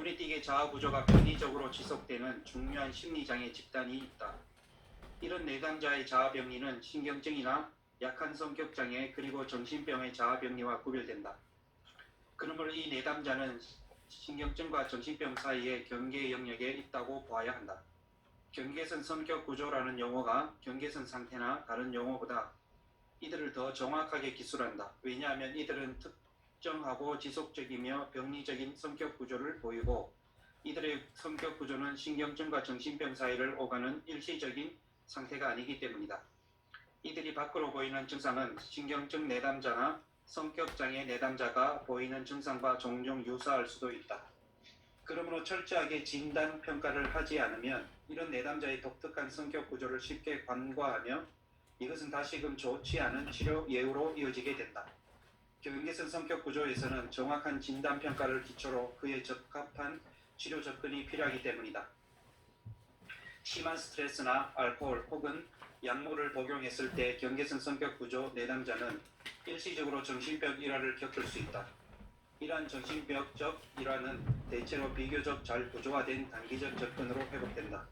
눈에 띄게 자아 구조가 변이적으로 지속되는 중요한 심리장애 집단이 있다. 이런 내담자의 자아 병리는 신경증이나 약한 성격 장애 그리고 정신병의 자아 병리와 구별된다. 그러므로 이 내담자는 신경증과 정신병 사이의 경계 영역에 있다고 봐야 한다. 경계선 성격 구조라는 용어가 경계선 상태나 다른 용어보다 이들을 더 정확하게 기술한다. 왜냐하면 이들은 특정하고 지속적이며 병리적인 성격 구조를 보이고 이들의 성격 구조는 신경증과 정신병 사이를 오가는 일시적인 상태가 아니기 때문이다. 이들이 밖으로 보이는 증상은 신경증 내담자나 성격장애 내담자가 보이는 증상과 종종 유사할 수도 있다. 그러므로 철저하게 진단 평가를 하지 않으면 이런 내담자의 독특한 성격 구조를 쉽게 간과하며 이것은 다시금 좋지 않은 치료 예후로 이어지게 된다. 경계선 성격 구조에서는 정확한 진단 평가를 기초로 그에 적합한 치료 접근이 필요하기 때문이다. 심한 스트레스나 알코올 혹은 약물을 복용했을 때 경계선 성격 구조 내담자는 일시적으로 정신병 일환을 겪을 수 있다. 이러한 정신병적 일환은 대체로 비교적 잘 구조화된 단기적 접근으로 회복된다.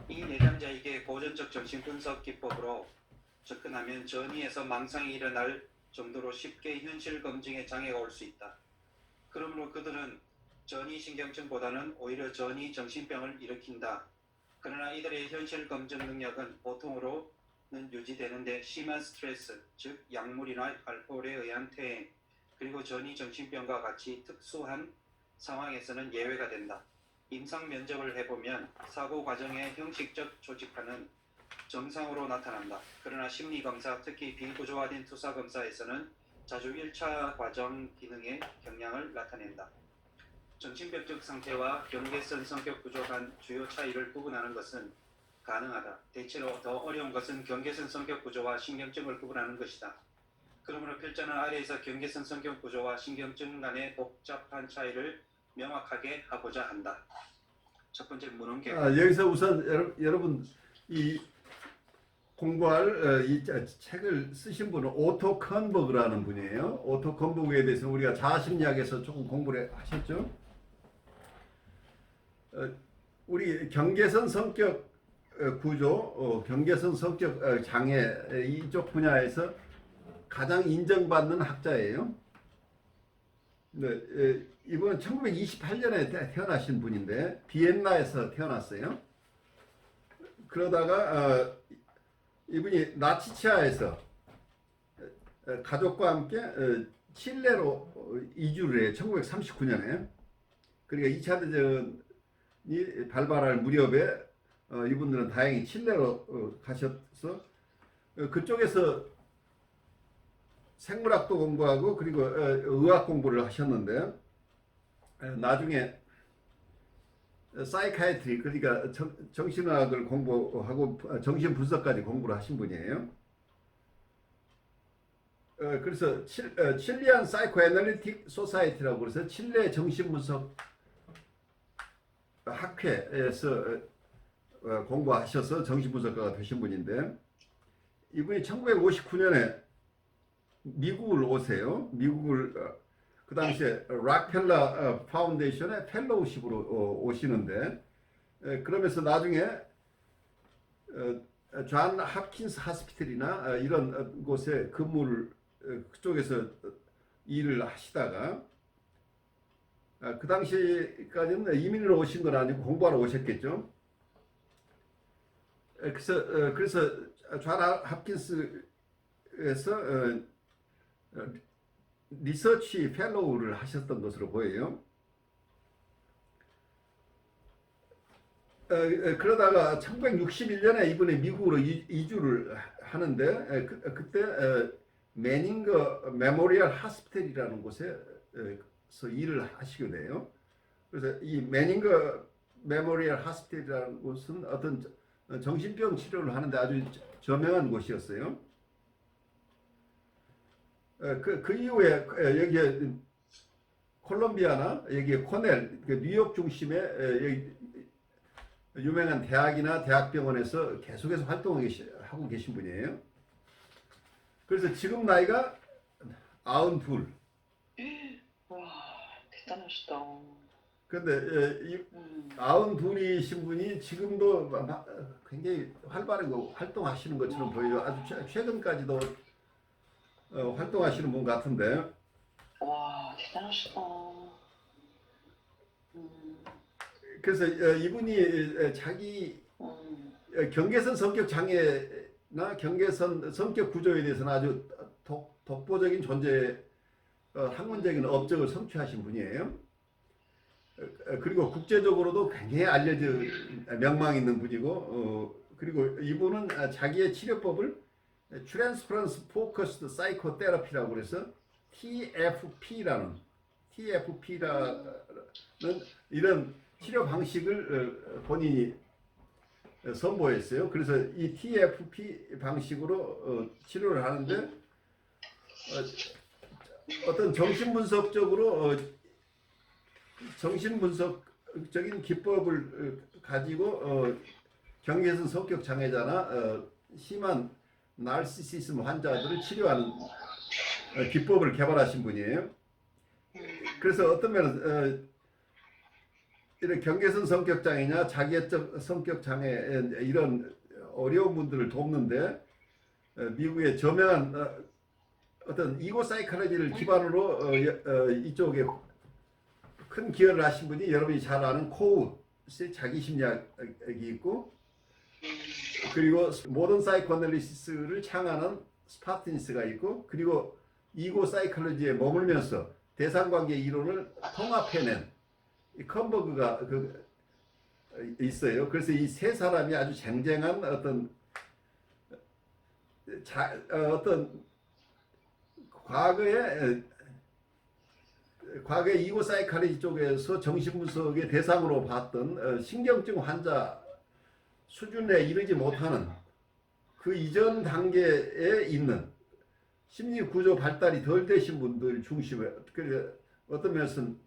이 내담자에게 고전적 정신분석 기법으로 접근하면 전이에서 망상이 일어날 정도로 쉽게 현실 검증에 장애가 올 수 있다. 그러므로 그들은 전이 신경증보다는 오히려 전이 정신병을 일으킨다. 그러나 이들의 현실 검증 능력은 보통으로는 유지되는데 심한 스트레스, 즉 약물이나 알코올에 의한 퇴행, 그리고 전이 정신병과 같이 특수한 상황에서는 예외가 된다. 임상 면접을 해보면 사고 과정의 형식적 조직화는 정상으로 나타난다. 그러나 심리검사, 특히 비구조화된 투사검사에서는 자주 1차 과정 기능에 경향을 나타낸다. 정신병적 상태와 경계선 성격 구조 간 주요 차이를 구분하는 것은 가능하다. 대체로 더 어려운 것은 경계선 성격 구조와 신경증을 구분하는 것이다. 그러므로 필자는 아래에서 경계선 성격 구조와 신경증 간의 복잡한 차이를 명확하게 하고자 한다. 첫 번째 문헌계. 여기서 우선 여러분 이 공부할 이 책을 쓰신 분은 오토 컨버그라는 분이에요. 오토 컨버그에 대해서 우리가 자아심리학에서 조금 공부를 하셨죠. 우리 경계선 성격 구조, 경계선 성격 장애 이쪽 분야에서 가장 인정받는 학자예요. 네, 이분은 1928년에 태어나신 분인데 비엔나에서 태어났어요. 그러다가 이분이 나치치아에서 가족과 함께 칠레로 이주를 해요. 1939년에. 그러니까 2차 대전이 발발할 무렵에 이분들은 다행히 칠레로 가셔서 그쪽에서 생물학도 공부하고 그리고 의학 공부를 하셨는데 나중에 사이카이트리 그러니까 정신의학을 공부하고 정신분석까지 공부를 하신 분이에요. 그래서 칠리안 사이코애널리틱 소사이티라고 그래서 칠레 정신분석 학회에서 공부하셔서 정신분석가가 되신 분인데 이분이 1959년에 미국을 오세요. 미국을 그 당시에 락펠러 파운데이션의 펠로우십으로 오시는데 그러면서 나중에 존 홉킨스 하스피털이나 이런 곳에 근무를 그쪽에서 일을 하시다가 그 당시까지는 이민으로 오신 건 아니고 공부하러 오셨겠죠. 그래서 존 홉킨스에서 리서치 펠로우를 하셨던 것으로 보여요. 그러다가 1961년에 이분이 미국으로 이주를 하는데 그때 매닝거 메모리얼 하스피털이라는 곳에서 일을 하시게 돼요. 그래서 이 매닝거 메모리얼 하스피털이라는 곳은 어떤 정신병 치료를 하는데 아주 저명한 곳이었어요. 그 이후에 여기에 콜롬비아나 여기 코넬 뉴욕 중심의 여기 유명한 대학이나 대학병원에서 계속해서 활동하고 계신 분이에요. 그래서 지금 나이가 92. 와, 대단하시다. 근데 이 92이신 분이 지금도 굉장히 활발하고 활동하시는 것처럼 보여요. 아주 최근까지도 활동하시는 분 같은데. 와, 대단하시다. 그래서 이분이 자기 경계선 성격 장애나 경계선 성격 구조에 대해서는 아주 독보적인 존재, 학문적인 업적을 성취하신 분이에요. 그리고 국제적으로도 굉장히 알려진 명망 있는 분이고, 그리고 이분은 자기의 치료법을 트랜스퍼런스 포커스드 사이코테라피라고 그래서 TFP라는 이런 치료 방식을 본인이 선보였어요. 그래서 이 TFP 방식으로 치료를 하는데 어떤 정신분석적인 기법을 가지고 경계선 성격 장애자나 심한 나르시시즘 환자들을 치료하는 기법을 개발하신 분이에요. 그래서 어떤 면은 이런 경계선 성격 장애냐 자기애적 성격 장애 이런 어려운 분들을 돕는데 미국의 저명한 어떤 이고 사이콜로지를 기반으로 이쪽에 큰 기여를 하신 분이 여러분이 잘 아는 코우스의 자기심리학이 있고, 그리고 모던 사이코애널리시스를 창안한 스파티니스가 있고, 그리고 이고 사이콜로지에 머물면서 대상관계 이론을 통합해낸 이 컨버그가 있어요. 그래서 이 세 사람이 아주 쟁쟁한 어떤 과거에 이고 사이콜로지 쪽에서 정신분석의 대상으로 봤던 신경증 환자 수준에 이르지 못하는 그 이전 단계에 있는 심리 구조 발달이 덜 되신 분들 중심에, 어떤 면에서는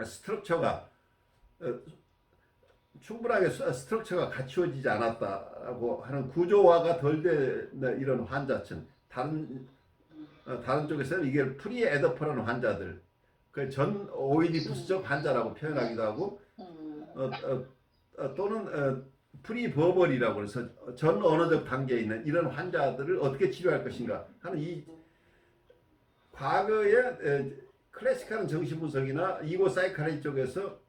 스트럭처가 충분하게 스트럭처가 갖추어지지 않았다고 하는 구조화가 덜 된 이런 환자층, 다른 쪽에서는 이게 프리에더퍼라는 환자들, 그 전 오이디푸스적 환자라고 표현하기도 하고, 또는 프리버벌이라고 해서 전 언어적 단계에 있는 이런 환자들을 어떻게 치료할 것인가 하는 이 과거의 클래식한 정신분석이나 이고 사이콜로지 쪽에서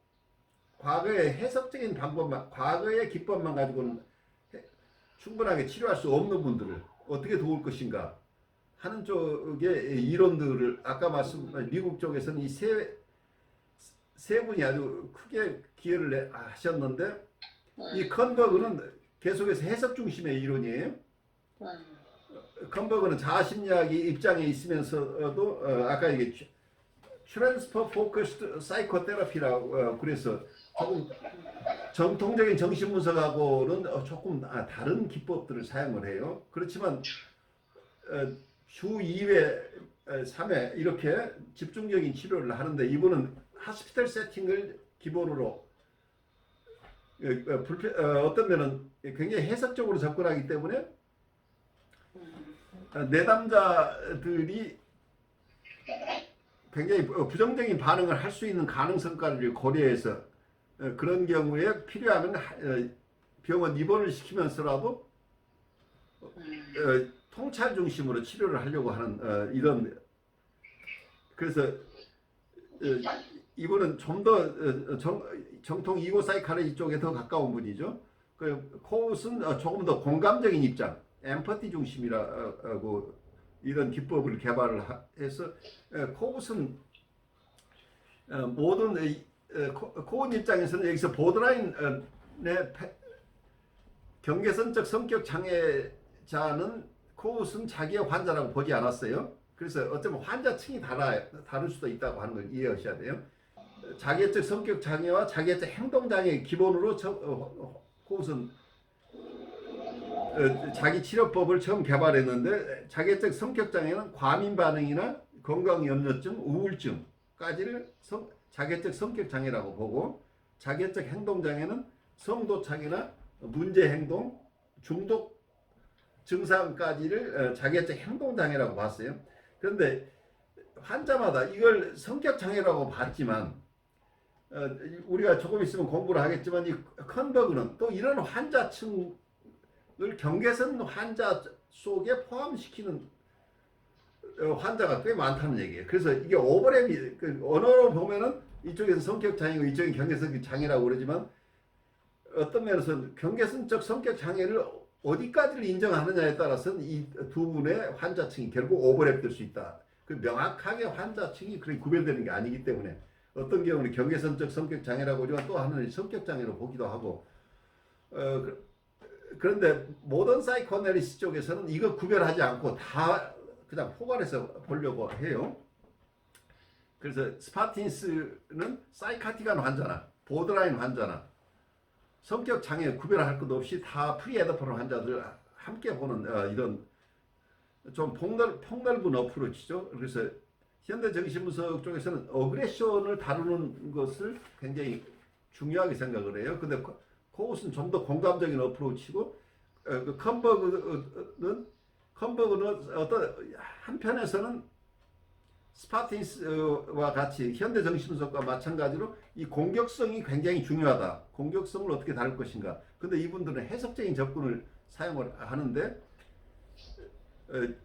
과거의 해석적인 방법만, 과거의 기법만 가지고는 충분하게 치료할 수 없는 분들을 어떻게 도울 것인가 하는 쪽의 이론들을 아까 미국 쪽에서는 이 세 분이 아주 크게 기여를 하셨는데, 이 컨버그는 계속해서 해석 중심의 이론이에요. 컨버그는 자아심리학의 입장에 있으면서도 아까 이게 트랜스퍼 포커스드 사이코테라피라고 그래서 조금 정통적인 정신분석하고는 조금 다른 기법들을 사용을 해요. 그렇지만 주 2회, 3회 이렇게 집중적인 치료를 하는데, 이분은 하스피탈 세팅을 기본으로 어떤 면은 굉장히 해석적으로 접근하기 때문에 내담자들이 굉장히 부정적인 반응을 할 수 있는 가능성까지 고려해서 그런 경우에 필요하면 병원 입원을 시키면서라도 통찰 중심으로 치료를 하려고 하는 이런, 그래서 이분은 좀 더 정통 이고 사이콜로지 쪽에 더 가까운 분이죠. 코웃은 조금 더 공감적인 입장, 엠퍼티 중심이라고 이런 기법을 개발을 해서, 코웃은 모든 코웃 입장에서는 여기서 보드라인의 경계선적 성격 장애자는 코웃은 자기의 환자라고 보지 않았어요. 그래서 어쩌면 환자층이 다를 수도 있다고 하는 걸 이해하셔야 돼요. 자기애적 성격 장애와 자기애적 행동 장애 기본으로 코웃은 자기 치료법을 처음 개발했는데, 자기애적 성격 장애는 과민 반응이나 건강염려증, 우울증까지를 자기애적 성격 장애라고 보고, 자기애적 행동 장애는 성도착이나 문제 행동, 중독 증상까지를 자기애적 행동 장애라고 봤어요. 그런데 환자마다 이걸 성격 장애라고 봤지만 우리가 조금 있으면 공부를 하겠지만 이 컨버그는 또 이런 환자층을 경계선 환자 속에 포함시키는 환자가 꽤 많다는 얘기예요. 그래서 이게 오버랩이 언어로 보면은 이쪽에서 성격 장애고 이쪽은 경계성 장애라고 그러지만 어떤 면에서는 경계선적 성격 장애를 어디까지를 인정하느냐에 따라서는 이 두 분의 환자층이 결국 오버랩될 수 있다. 그 명확하게 환자층이 그렇게 구별되는 게 아니기 때문에 어떤 경우는 경계선적 성격 장애라고 하지만 또 하나는 성격 장애로 보기도 하고 그런데 모던 사이코애널리시스 쪽에서는 이거 구별하지 않고 다 그냥 포괄해서 보려고 해요. 그래서 스파틴스는 사이카틱한 환자나 보드라인 환자나 성격 장애 구별할 것도 없이 다 프리에더퍼런 환자들 함께 보는 이런 좀 폭넓은 어프로치죠. 그래서 현대 정신분석 쪽에서는 어그레션을 다루는 것을 굉장히 중요하게 생각을 해요. 근데 코웃은 좀 더 공감적인 어프로치고 컨버그는 어떤 한편에서는 스파틴스와 같이 현대 정신분석과 마찬가지로 이 공격성이 굉장히 중요하다. 공격성을 어떻게 다룰 것인가. 근데 이분들은 해석적인 접근을 사용을 하는데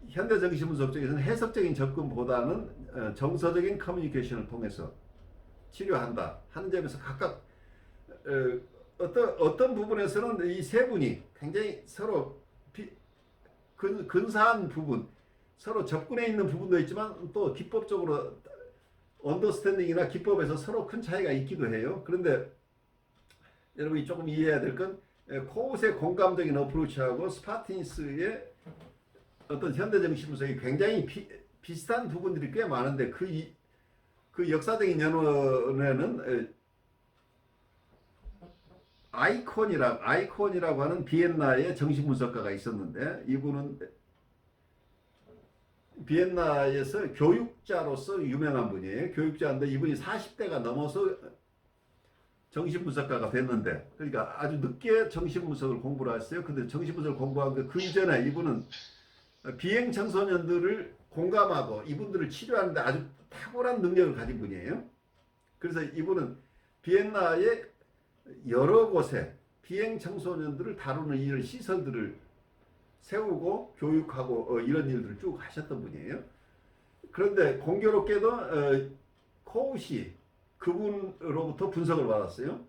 현대 정신분석 쪽에서는 해석적인 접근보다는 정서적인 커뮤니케이션을 통해서 치료한다 하는 점에서 각각 어떤 부분에서는 이 세 분이 굉장히 서로 근사한 부분, 서로 접근해 있는 부분도 있지만 또 기법적으로 언더스탠딩이나 기법에서 서로 큰 차이가 있기도 해요. 그런데 여러분이 조금 이해해야 될 건 코웃의 공감적인 어프로치하고 스파틴스의 어떤 현대정신분석이 굉장히 비슷한 부분들이 꽤 많은데 그 역사적인 연원에는 아이콘이라고 하는 비엔나의 정신분석가가 있었는데 이분은 비엔나에서 교육자로서 유명한 분이에요. 교육자인데 이분이 40대가 넘어서 정신분석가가 됐는데 그러니까 아주 늦게 정신분석을 공부를 했어요. 근데 정신분석을 공부한 그 이전에 이분은 비행 청소년들을 공감하고 이분들을 치료하는데 아주 탁월한 능력을 가진 분이에요. 그래서 이분은 비엔나의 여러 곳에 비행 청소년들을 다루는 이런 시설들을 세우고 교육하고 이런 일들을 쭉 하셨던 분이에요. 그런데 공교롭게도 코웃이 그분으로부터 분석을 받았어요.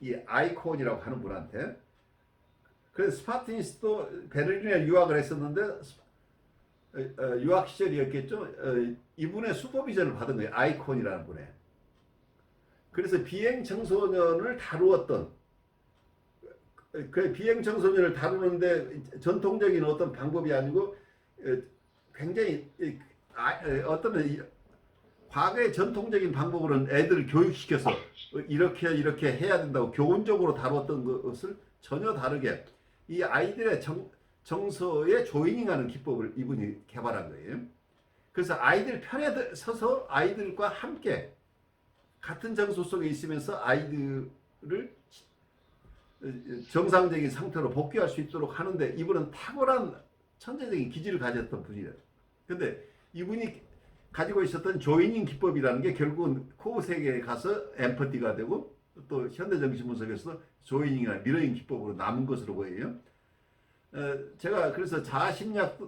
이 아이콘이라고 하는 분한테. 그래서 스파티니스도 베를린에 유학을 했었는데 유학 시절이었겠죠. 이분의 슈퍼비전을 받은 거예요. 아이콘이라는 분의. 그래서 비행 청소년을 다루었던 그 비행 청소년을 다루는데 전통적인 어떤 방법이 아니고 굉장히 어떤 과거의 전통적인 방법으로는 애들을 교육시켜서 이렇게 해야 된다고 교훈적으로 다뤘던 것을 전혀 다르게 이 아이들의 정서에 조이닝하는 기법을 이분이 개발한 거예요. 그래서 아이들 편에 서서 아이들과 함께 같은 정서 속에 있으면서 아이들을 정상적인 상태로 복귀할 수 있도록 하는데 이분은 탁월한 천재적인 기질을 가졌던 분이에요. 근데 이분이 가지고 있었던 조이닝 기법이라는 게 결국은 코어 세계에 가서 엠퍼티가 되고 또 현대정신분석에서 조이닝이나 미러잉 기법으로 남은 것으로 보여요. 제가 그래서 자아심리학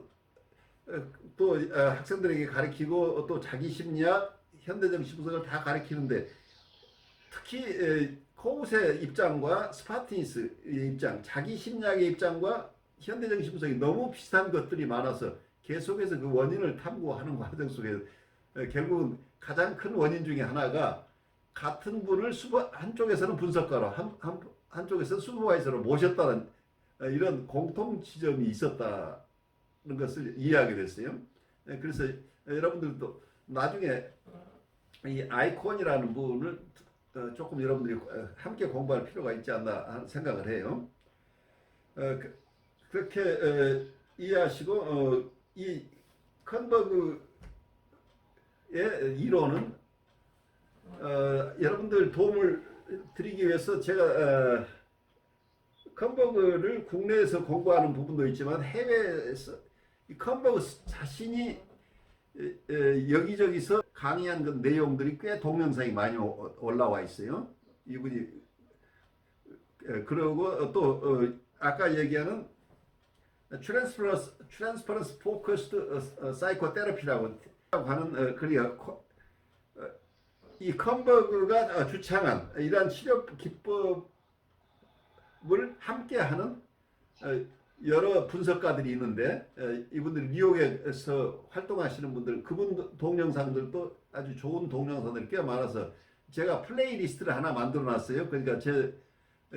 또 학생들에게 가르치고 또 자기심리학, 현대정신분석을 다 가르치는데 특히 코웃의 입장과 스파티니스의 입장, 자기심리학의 입장과 현대정신분석이 너무 비슷한 것들이 많아서 계속해서 그 원인을 탐구하는 과정 속에 결국은 가장 큰 원인 중에 하나가 같은 분을 한쪽에서는 분석가로 한쪽에서는 슈퍼바이저로 모셨다는 이런 공통 지점이 있었다는 것을 이해하게 됐어요. 그래서 여러분들도 나중에 이 아이콘이라는 분을 조금 여러분들이 함께 공부할 필요가 있지 않나 하는 생각을 해요. 그렇게 이해하시고 이 컨버그의 이론은 여러분들 도움을 드리기 위해서 제가 컨버그를 국내에서 공부하는 부분도 있지만 해외에서 이 컨버그 자신이 여기저기서 강의한 그 내용들이 꽤 동영상이 많이 올라와 있어요. 이분이 그리고 또 아까 얘기하는 트랜스퍼런스 포커스드 사이코테라피라고 하는 이 컴버그가 주창한 이러한 치료 기법을 함께하는 여러 분석가들이 있는데 이분들 뉴욕에서 활동하시는 분들 그분 동영상들도 아주 좋은 동영상들이 꽤 많아서 제가 플레이리스트를 하나 만들어 놨어요. 그러니까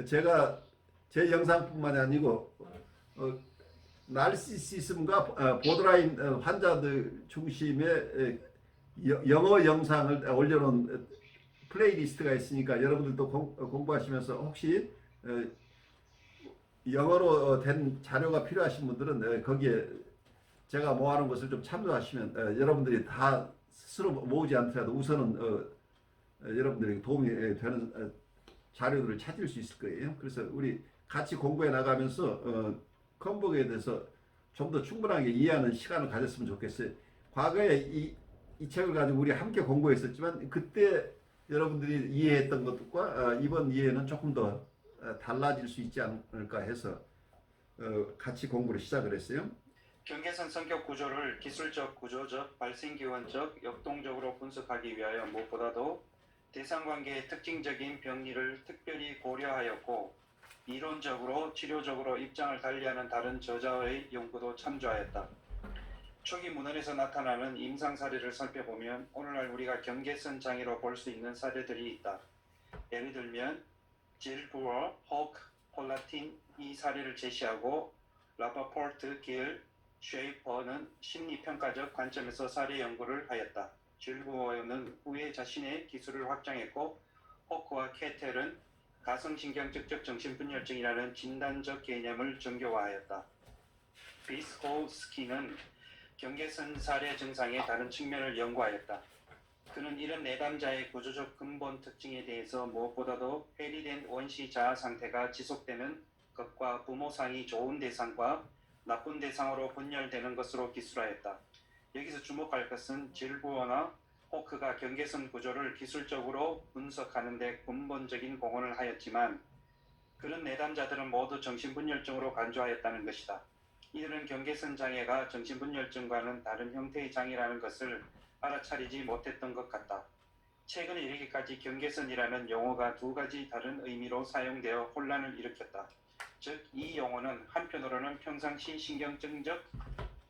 제가 제 영상뿐만이 아니고 나르시시즘과 보드라인 환자들 중심의 영어 영상을 올려놓은 플레이리스트가 있으니까 여러분들도 공부하시면서 혹시 영어로 된 자료가 필요하신 분들은 거기에 제가 모아놓은 것을 좀 참조하시면 여러분들이 다 스스로 모으지 않더라도 우선은 여러분들에게 도움이 되는 자료들을 찾을 수 있을 거예요. 그래서 우리 같이 공부해 나가면서 컴버그에 대해서 좀 더 충분하게 이해하는 시간을 가졌으면 좋겠어요. 과거에 이 책을 가지고 우리 함께 공부했었지만 그때 여러분들이 이해했던 것과 이번 이해는 조금 더 달라질 수 있지 않을까 해서 같이 공부를 시작을 했어요. 경계선 성격 구조를 기술적, 구조적, 발생기원적, 역동적으로 분석하기 위하여 무엇보다도 대상관계의 특징적인 병리를 특별히 고려하였고 이론적으로, 치료적으로 입장을 달리하는 다른 저자의 연구도 참조하였다. 초기 문헌에서 나타나는 임상 사례를 살펴보면 오늘날 우리가 경계선 장애로 볼 수 있는 사례들이 있다. 예를 들면 질 부어, 호크, 폴라틴 이 사례를 제시하고 라파포르트, 길, 쉐이퍼는 심리평가적 관점에서 사례 연구를 하였다. 질 부어는 후에 자신의 기술을 확장했고 호크와 케텔은 가성신경증적 정신분열증이라는 진단적 개념을 정교화하였다. 비스코스키는 경계선 사례 증상의 다른 측면을 연구하였다. 그는 이런 내담자의 구조적 근본 특징에 대해서 무엇보다도 해리된 원시 자아 상태가 지속되는 것과 부모상이 좋은 대상과 나쁜 대상으로 분열되는 것으로 기술하였다. 여기서 주목할 것은 질부어나 호크가 경계선 구조를 기술적으로 분석하는 데 근본적인 공헌을 하였지만 그런 내담자들은 모두 정신분열증으로 간주하였다는 것이다. 이들은 경계선 장애가 정신분열증과는 다른 형태의 장애라는 것을 알아차리지 못했던 것 같다. 최근에 이르기까지 경계선이라는 용어가 두 가지 다른 의미로 사용되어 혼란을 일으켰다. 즉, 이 용어는 한편으로는 평상시 신경증적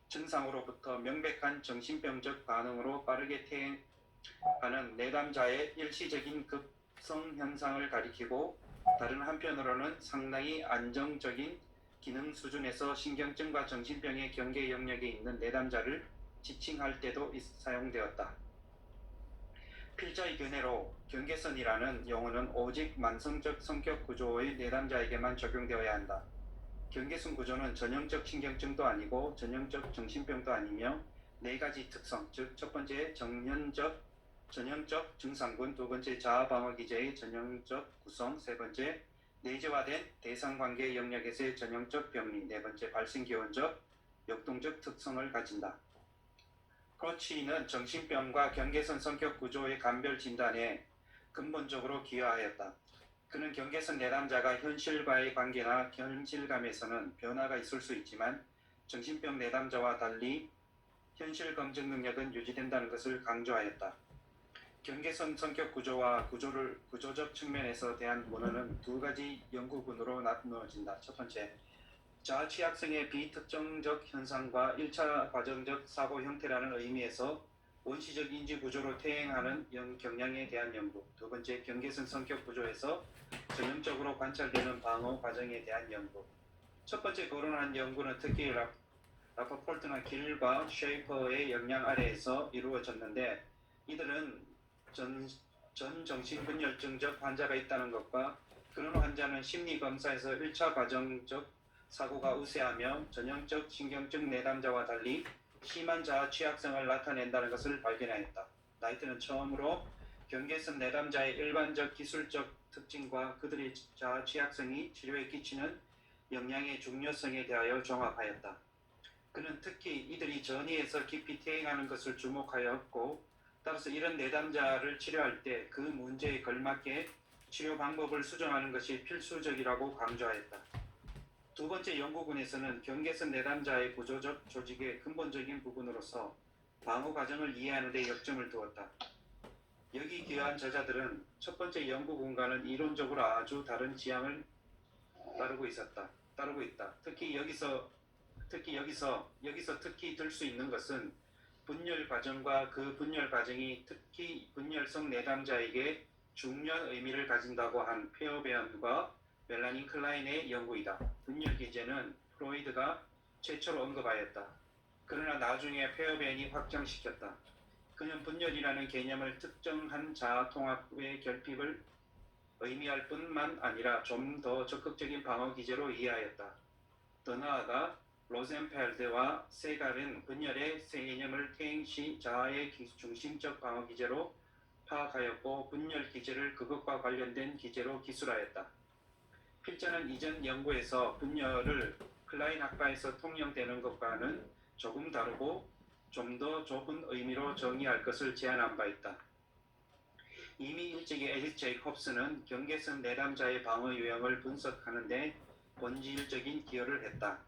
증상으로부터 명백한 정신병적 반응으로 빠르게 퇴행하는 내담자의 일시적인 급성 현상을 가리키고 다른 한편으로는 상당히 안정적인 기능 수준에서 신경증과 정신병의 경계 영역에 있는 내담자를 지칭할 때도 사용되었다. 필자의 견해로 경계선이라는 용어는 오직 만성적 성격 구조의 내담자에게만 적용되어야 한다. 경계선 구조는 전형적 신경증도 아니고 전형적 정신병도 아니며 네 가지 특성, 즉 첫 번째 전형적 증상군, 두 번째 자아방어기제의 전형적 구성, 세 번째 내재화된 대상관계 영역에서의 전형적 병리, 네 번째 발생기원적, 역동적 특성을 가진다. 크로치는 정신병과 경계선 성격 구조의 감별 진단에 근본적으로 기여하였다. 그는 경계선 내담자가 현실과의 관계나 현실감에서는 변화가 있을 수 있지만 정신병 내담자와 달리 현실 검증 능력은 유지된다는 것을 강조하였다. 경계선 성격 구조와 구조적 측면에서 대한 문헌은 두 가지 연구군으로 나누어진다. 첫 번째, 자아 취약성의 비특정적 현상과 1차 과정적 사고 형태라는 의미에서 원시적 인지 구조로 퇴행하는 경향에 대한 연구. 두 번째, 경계선 성격 구조에서 전형적으로 관찰되는 방어 과정에 대한 연구. 첫 번째 거론한 연구는 특히 라파포르트나 길과 쉐이퍼의 영향 아래에서 이루어졌는데 이들은 전 정신분열증적 환자가 있다는 것과 그런 환자는 심리검사에서 1차 과정적 사고가 우세하며 전형적 신경증 내담자와 달리 심한 자아 취약성을 나타낸다는 것을 발견하였다. 나이트는 처음으로 경계선 내담자의 일반적 기술적 특징과 그들의 자아 취약성이 치료에 끼치는 영향의 중요성에 대하여 종합하였다. 그는 특히 이들이 전이에서 깊이 퇴행하는 것을 주목하였고, 따라서 이런 내담자를 치료할 때 그 문제에 걸맞게 치료 방법을 수정하는 것이 필수적이라고 강조하였다. 두 번째 연구군에서는 경계선 내담자의 구조적 조직의 근본적인 부분으로서 방어 과정을 이해하는 데 역점을 두었다. 여기 기여한 저자들은 첫 번째 연구군과는 이론적으로 아주 다른 지향을 따르고 있다. 특히 여기서 특히 들 수 있는 것은 분열 과정과 그 분열 과정이 특히 분열성 내담자에게 중요한 의미를 가진다고 한 페어베언과 멜라닌 클라인의 연구이다. 분열 기제는 프로이드가 최초로 언급하였다. 그러나 나중에 페어베언이 확장시켰다. 그는 분열이라는 개념을 특정한 자아 통합의 결핍을 의미할 뿐만 아니라 좀 더 적극적인 방어 기제로 이해하였다. 더 나아가 로젠펠드와 세갈은 분열의 새 개념을 퇴행 시 자아의 중심적 방어 기제로 파악하였고, 분열 기제를 그것과 관련된 기제로 기술하였다. 필자는 이전 연구에서 분열을 클라인 학파에서 통용되는 것과는 조금 다르고 좀 더 좁은 의미로 정의할 것을 제안한 바 있다. 이미 일찍이 에디스 제이콥스는 경계선 내담자의 방어 유형을 분석하는 데 본질적인 기여를 했다.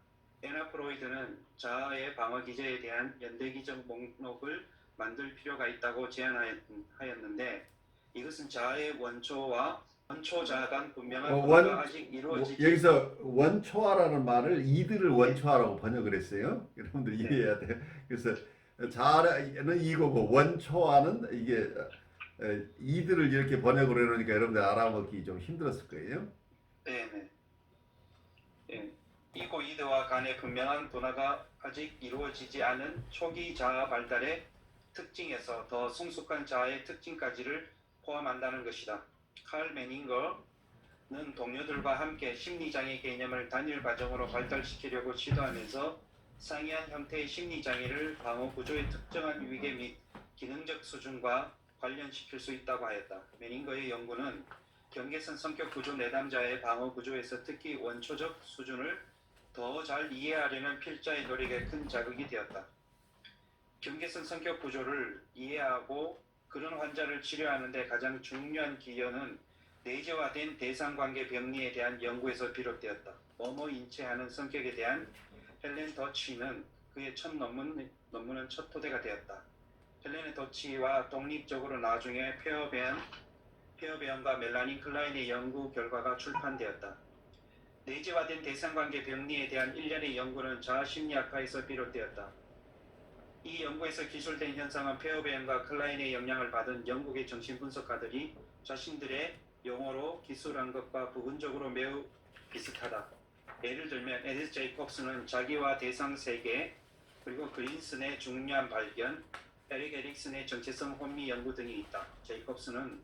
에나 프로이드는 자아의 방어 기제에 대한 연대기적 목록을 만들 필요가 있다고 제안하였는데, 이것은 자아의 원초자아 간 분명한 변화가 아직 이루어지지. 여기서 원초화라는 말을 이들을 원초화라고 번역을 했어요. 여러분들 이해해야 돼요. 그래서 자아는 이거고 원초화는 이게 이들을 이렇게 번역을 해놓으니까 여러분들 알아먹기 좀 힘들었을 거예요. 네네. 예. 이고 이드와 간의 분명한 분화가 아직 이루어지지 않은 초기 자아 발달의 특징에서 더 성숙한 자아의 특징까지를 포함한다는 것이다. 칼 매닝거는 동료들과 함께 심리장애 개념을 단일 과정으로 발달시키려고 시도하면서 상이한 형태의 심리장애를 방어 구조의 특정한 위계 및 기능적 수준과 관련시킬 수 있다고 하였다. 매닝거의 연구는 경계선 성격 구조 내담자의 방어 구조에서 특히 원초적 수준을 더 잘 이해하려는 필자의 노력에 큰 자극이 되었다. 경계선 성격 구조를 이해하고 그런 환자를 치료하는 데 가장 중요한 기여는 내재화된 대상관계 병리에 대한 연구에서 비롯되었다. 인체하는 성격에 대한 헬렌 더치는 그의 첫 논문은 첫 토대가 되었다. 헬렌 더치와 독립적으로 나중에 페어베언과 멜라닌 클라인의 연구 결과가 출판되었다. 내재화된 대상관계 병리에 대한 일련의 연구는 자아심리학파에서 비롯되었다. 이 연구에서 기술된 현상은 페어베언과 클라인의 영향을 받은 영국의 정신분석가들이 자신들의 용어로 기술한 것과 부분적으로 매우 비슷하다. 예를 들면 에디스 제이콥스는 자기와 대상 세계, 그리고 그린슨의 중요한 발견, 에릭 에릭슨의 정체성 혼미 연구 등이 있다. 제이콥스는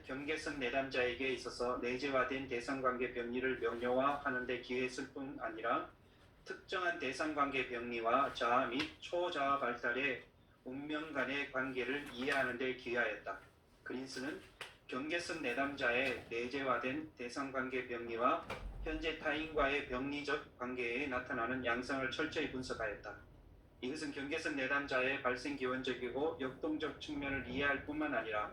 경계선 내담자에게 있어서 내재화된 대상관계 병리를 명료화하는 데 기여했을 뿐 아니라 특정한 대상관계 병리와 자아 및 초자아 발달의 운명 간의 관계를 이해하는 데 기여하였다. 그린스는 경계선 내담자의 내재화된 대상관계 병리와 현재 타인과의 병리적 관계에 나타나는 양상을 철저히 분석하였다. 이것은 경계선 내담자의 발생 기원적이고 역동적 측면을 이해할 뿐만 아니라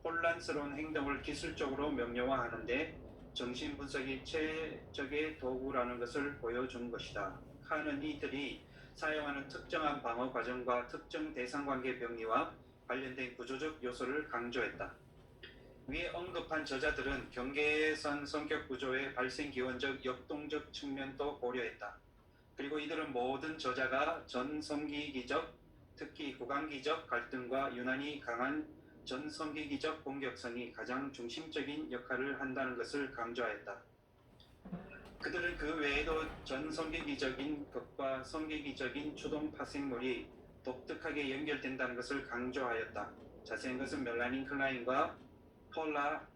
혼란스러운 행동을 기술적으로 명료화하는 데 정신분석이 최적의 도구라는 것을 보여준 것이다. 칸은 이들이 사용하는 특정한 방어 과정과 특정 대상관계 병리와 관련된 구조적 요소를 강조했다. 위에 언급한 저자들은 경계선 성격 구조의 발생 기원적 역동적 측면도 고려했다. 그리고 이들은 모든 저자가 전성기기적, 특히 구강기적 갈등과 유난히 강한 전성기기적 공격성이 가장 중심적인 역할을 한다는 것을 강조하였다. 그들은 그 외에도 전성기기적인 것과 성기기적인 추동 파생물이 독특하게 연결된다는 것을 강조하였다. 자세한 것은 멜라닌 클라인과 폴라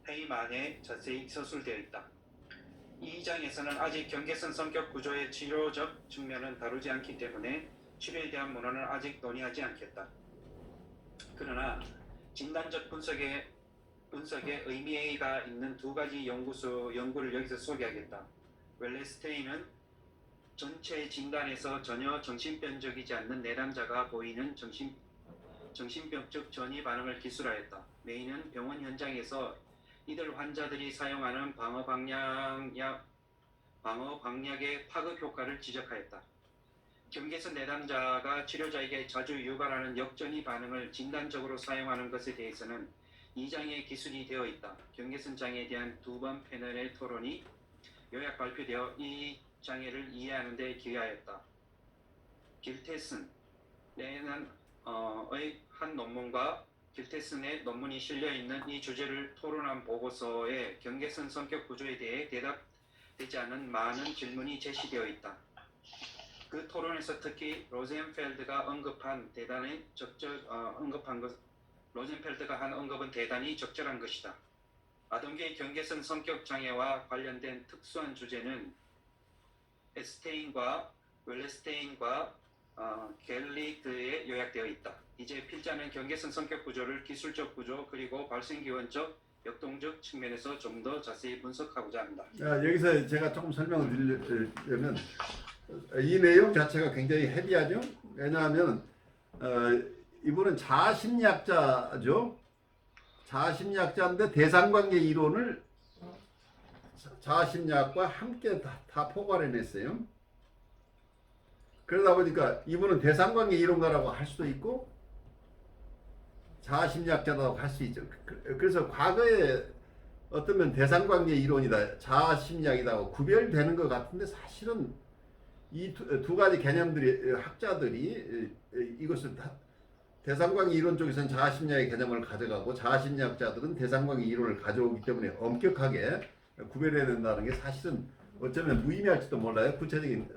헤이만에 자세히 서술되어 있다. 이 장에서는 아직 경계선 성격 구조의 치료적 측면은 다루지 않기 때문에 치료에 대한 문헌을 아직 논의하지 않겠다. 그러나 진단적 분석에 의미가 있는 두 가지 연구를 여기서 소개하겠다. 웰레스테인은 전체 진단에서 전혀 정신병적이지 않는 내담자가 보이는 정신병적 전이 반응을 기술하였다. 메이는 병원 현장에서 이들 환자들이 사용하는 방어 방약의 파급 효과를 지적하였다. 경계선 내담자가 치료자에게 자주 유발하는 역전이 반응을 진단적으로 사용하는 것에 대해서는 이 장의 기술이 되어 있다. 경계선 장애에 대한 두 번 패널의 토론이 요약 발표되어 이 장애를 이해하는 데 기여하였다. 길테슨의 한 논문과 길테슨의 논문이 실려있는 이 주제를 토론한 보고서에 경계선 성격 구조에 대해 대답되지 않은 많은 질문이 제시되어 있다. 그 토론에서 특히 로젠펠드가 한 언급은 대단히 적절한 것이다. 아동계의 경계선 성격 장애와 관련된 특수한 주제는 에스테인과 웰레스테인과 갤리드에 요약되어 있다. 이제 필자는 경계선 성격 구조를 기술적 구조 그리고 발생기원적, 역동적 측면에서 좀 더 자세히 분석하고자 합니다. 여기서 제가 조금 설명을 드리려면 이 내용 자체가 굉장히 헤비하죠. 왜냐하면 이분은 자아심리학자죠. 자아심리학자인데 대상관계 이론을 자아심리학과 함께 다 포괄해냈어요. 그러다 보니까 이분은 대상관계 이론가라고 할 수도 있고 자아심리학자라고 할 수 있죠. 그래서 과거에 어쩌면 대상관계 이론이다, 자아심리학이다 구별되는 것 같은데 사실은 이 두 가지 개념들이 학자들이 이것을 다 대상관계 이론 쪽에서는 자아심리학의 개념을 가져가고 자아심리학자들은 대상관계 이론을 가져오기 때문에 엄격하게 구별해야 된다는 게 사실은 어쩌면 무의미할지도 몰라요. 구체적인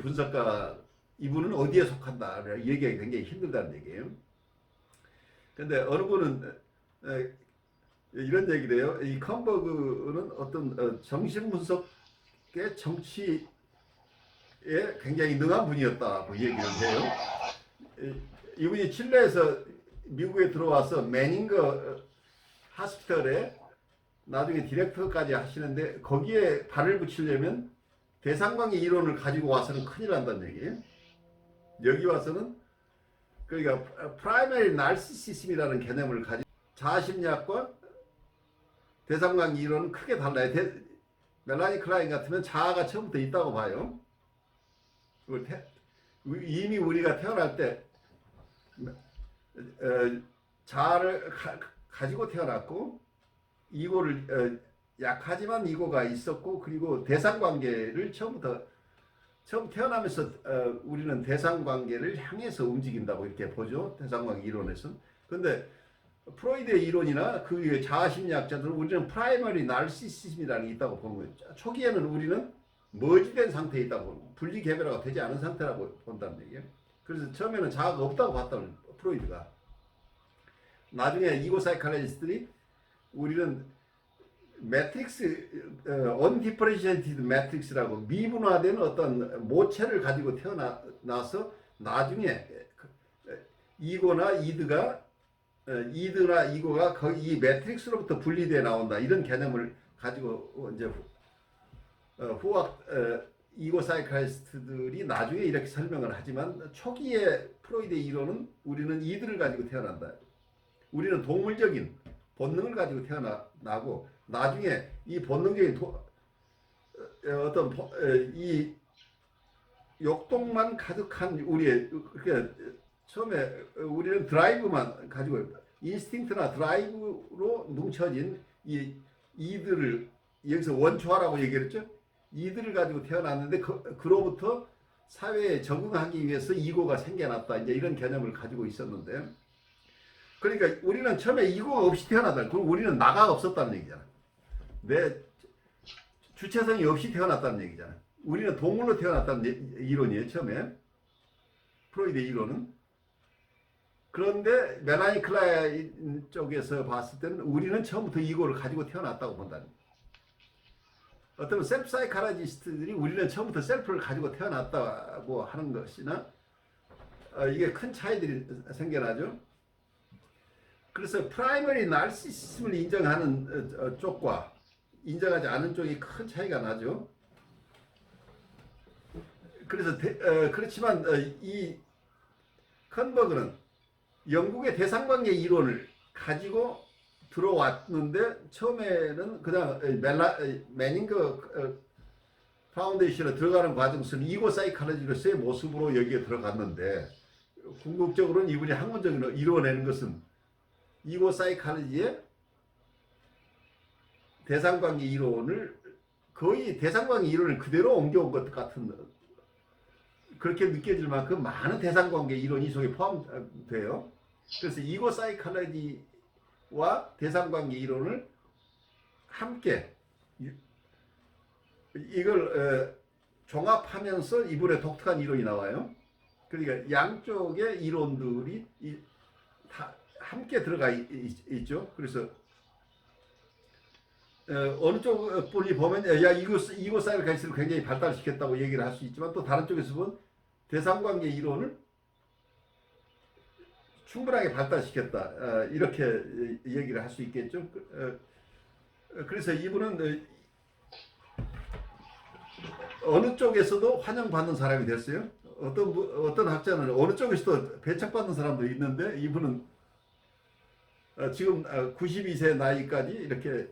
분석가 이분은 어디에 속한다 얘기하기 굉장히 힘들다는 얘기예요. 근데 어느 분은 이런 얘기를 해요. 이 컴버그는 어떤 정신분석의 정치에 굉장히 능한 분이었다고 얘기를 해요. 이분이 칠레에서 미국에 들어와서 매닝거 하스피털에 나중에 디렉터까지 하시는데 거기에 발을 붙이려면 대상관계 이론을 가지고 와서는 큰일 난다는 얘기예요. 여기 와서는 그러니까 프라이머리 나르시시즘이라는 개념을 가지고 자아심리학과 대상관계 이론은 크게 달라요. 멜라니 클라인 같으면 자아가 처음부터 있다고 봐요. 이미 우리가 태어날 때 자아를 가지고 태어났고 이고를 약하지만 이고가 있었고 그리고 대상관계를 처음 태어나면서 우리는 대상관계를 향해서 움직인다고 이렇게 보죠. 대상관계 이론에서. 근데 프로이드의 이론이나 그 위에 자아심리학자들은 우리는 프라이머리 나르시시즘이라는 게 있다고 보는 거예요. 초기에는 우리는 머지된 상태에 있다고, 분리개별화가 되지 않은 상태라고 본다는 얘기예요. 그래서 처음에는 자아가 없다고 봤다는 프로이드가. 나중에 이고 사이칼리스트들이 우리는 매트릭스, 언디퍼렌시에이티드 매트릭스라고 미분화된 어떤 모체를 가지고 태어나서 나중에 이고나 이드나 이고가 이 매트릭스로부터 분리되어 나온다. 이런 개념을 가지고 이제 후학 이고 사이칼리스트들이 나중에 이렇게 설명을 하지만 초기에 프로이드의 이론은 우리는 이들을 가지고 태어난다. 우리는 동물적인 본능을 가지고 태어나고 나중에 이 본능적인 이 욕동만 가득한 우리의 그러니까 처음에 우리는 드라이브만 가지고 인스팅트나 드라이브로 뭉쳐진 이들을 여기서 원초화라고 얘기했죠. 이들을 가지고 태어났는데 그로부터 사회에 적응하기 위해서 이고가 생겨났다. 이제 이런 개념을 가지고 있었는데 그러니까 우리는 처음에 이고가 없이 태어났다. 그럼 우리는 나가 없었다는 얘기잖아. 내 주체성이 없이 태어났다는 얘기잖아. 우리는 동물로 태어났다는 이론이에요. 처음에 프로이드의 이론은. 그런데 멜라니 클라인 쪽에서 봤을 때는 우리는 처음부터 이고를 가지고 태어났다고 본다는 거예요. 어떤 셀프 사이칼리스트들이 우리는 처음부터 셀프를 가지고 태어났다고 하는 것이나 이게 큰 차이들이 생겨나죠. 그래서 프라이머리 나르시시즘을 인정하는 쪽과 인정하지 않은 쪽이 큰 차이가 나죠. 그래서 그렇지만 이 컨버그는 영국의 대상관계 이론을 가지고 들어왔는데 처음에는 그냥 매닝거 파운데이션에 들어가는 과정에서는 이고 사이칼로지로서의 모습으로 여기에 들어갔는데 궁극적으로는 이분이 학문적으로 이루어내는 것은 이고 사이칼로지의 대상관계 이론을 거의 대상관계 이론을 그대로 옮겨온 것 같은 그렇게 느껴질 만큼 많은 대상관계 이론이 속에 포함돼요. 그래서 이고 사이칼로지와 대상관계 이론을 함께 이걸 종합하면서 이분의 독특한 이론이 나와요. 그러니까 양쪽의 이론들이 다 함께 들어가 있죠. 그래서 어느 쪽 분이 보면 야 이거 사이를 가이스를 굉장히 발달시켰다고 얘기를 할 수 있지만 또 다른 쪽에서 보면 대상관계 이론을 충분하게 발달시켰다 이렇게 얘기를 할 수 있겠죠. 그래서 이분은 어느 쪽에서도 환영받는 사람이 됐어요. 어떤 학자는 어느 쪽에서도 배척받는 사람도 있는데 이분은 지금 92세 나이까지 이렇게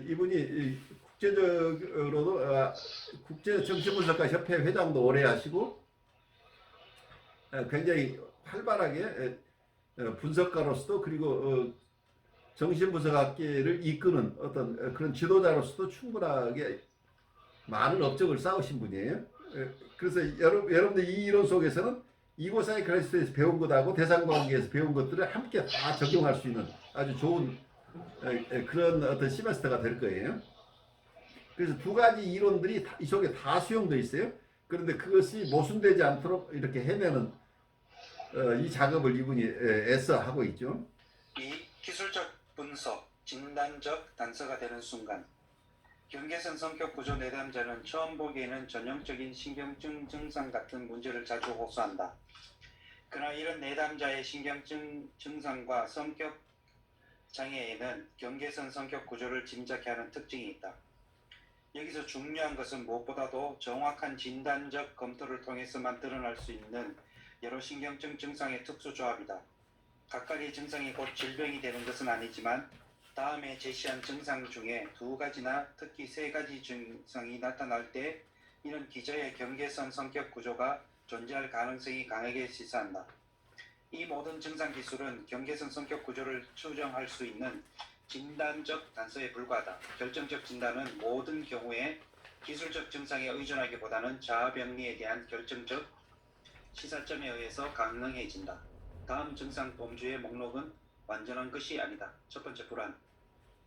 이분이 국제적으로도 국제정신분석가 협회 회장도 오래 하시고 굉장히 활발하게 분석가로서도 그리고 정신분석학계를 이끄는 어떤 그런 지도자로서도 충분하게 많은 업적을 쌓으신 분이에요. 그래서 여러분들 이 이론 속에서는 이고 사이칼리스트에서 배운 것하고 대상관계에서 배운 것들을 함께 다 적용할 수 있는 아주 좋은 그런 어떤 시메스터가 될 거예요. 그래서 두 가지 이론들이 이 속에 다 수용되어 있어요. 그런데 그것이 모순되지 않도록 이렇게 해내는 이 작업을 이분이 애써 하고 있죠. 이 기술적 분석, 진단적 단서가 되는 순간 경계선 성격 구조 내담자는 처음 보기에는 전형적인 신경증 증상 같은 문제를 자주 호소한다. 그러나 이런 내담자의 신경증 증상과 성격 장애에는 경계선 성격 구조를 짐작케 하는 특징이 있다. 여기서 중요한 것은 무엇보다도 정확한 진단적 검토를 통해서만 드러날 수 있는 여러 신경증 증상의 특수 조합이다. 각각의 증상이 곧 질병이 되는 것은 아니지만 다음에 제시한 증상 중에 두 가지나 특히 세 가지 증상이 나타날 때 이런 기저의 경계선 성격 구조가 존재할 가능성이 강하게 시사한다. 이 모든 증상 기술은 경계선 성격 구조를 추정할 수 있는 진단적 단서에 불과하다. 결정적 진단은 모든 경우에 기술적 증상에 의존하기보다는 자아병리에 대한 결정적 시사점에 의해서 가능해진다. 다음 증상 범주의 목록은 완전한 것이 아니다. 첫 번째, 불안.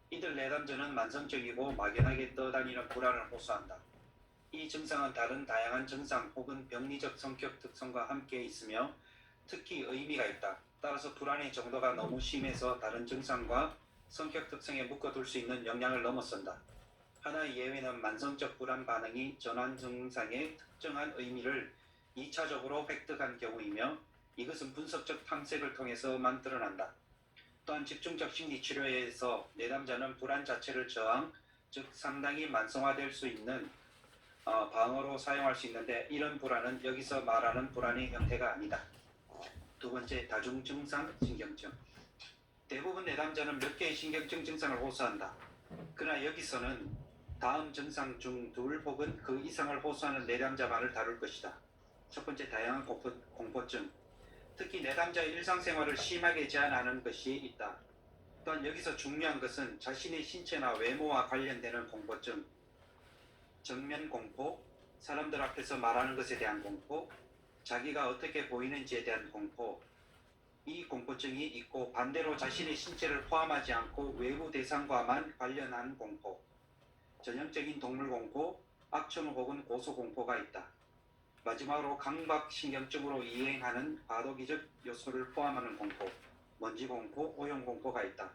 이들 내담자는 만성적이고 막연하게 떠다니는 불안을 호소한다. 이 증상은 다른 다양한 증상 혹은 병리적 성격 특성과 함께 있으며 특히 의미가 있다. 따라서 불안의 정도가 너무 심해서 다른 증상과 성격 특성에 묶어둘 수 있는 영향을 넘어선다. 하나의 예외는 만성적 불안 반응이 전환 증상의 특정한 의미를 2차적으로 획득한 경우이며 이것은 분석적 탐색을 통해서만 드러난다. 또한 집중적 심리치료에서 내담자는 불안 자체를 저항, 즉 상당히 만성화될 수 있는 방어로 사용할 수 있는데 이런 불안은 여기서 말하는 불안의 형태가 아니다. 두 번째, 다중증상 신경증. 대부분 내담자는 몇 개의 신경증 증상을 호소한다. 그러나 여기서는 다음 증상 중 둘 혹은 그 이상을 호소하는 내담자만을 다룰 것이다. 첫 번째, 다양한 공포증. 특히 내담자의 일상생활을 심하게 제한하는 것이 있다. 또한 여기서 중요한 것은 자신의 신체나 외모와 관련되는 공포증, 정면 공포, 사람들 앞에서 말하는 것에 대한 공포, 자기가 어떻게 보이는지에 대한 공포, 이 공포증이 있고 반대로 자신의 신체를 포함하지 않고 외부 대상과만 관련한 공포, 전형적인 동물 공포, 악천 혹은 고소 공포가 있다. 마지막으로 강박신경증으로 이행하는 과도기적 요소를 포함하는 공포, 먼지 공포, 오염 공포가 있다.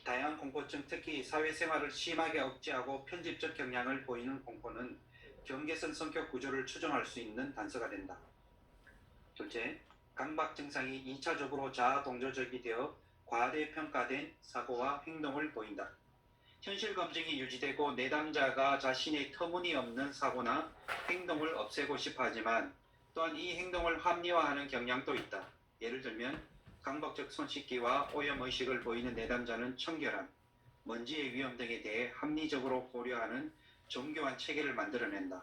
다양한 공포증, 특히 사회생활을 심하게 억제하고 편집적 경향을 보이는 공포는 경계선 성격 구조를 추정할 수 있는 단서가 된다. 둘째, 강박 증상이 2차적으로 자아 동조적이 되어 과대평가된 사고와 행동을 보인다. 현실 검증이 유지되고 내담자가 자신의 터무니없는 사고나 행동을 없애고 싶어 하지만 또한 이 행동을 합리화하는 경향도 있다. 예를 들면 강박적 손 씻기와 오염의식을 보이는 내담자는 청결함, 먼지의 위험 등에 대해 합리적으로 고려하는 정교한 체계를 만들어낸다.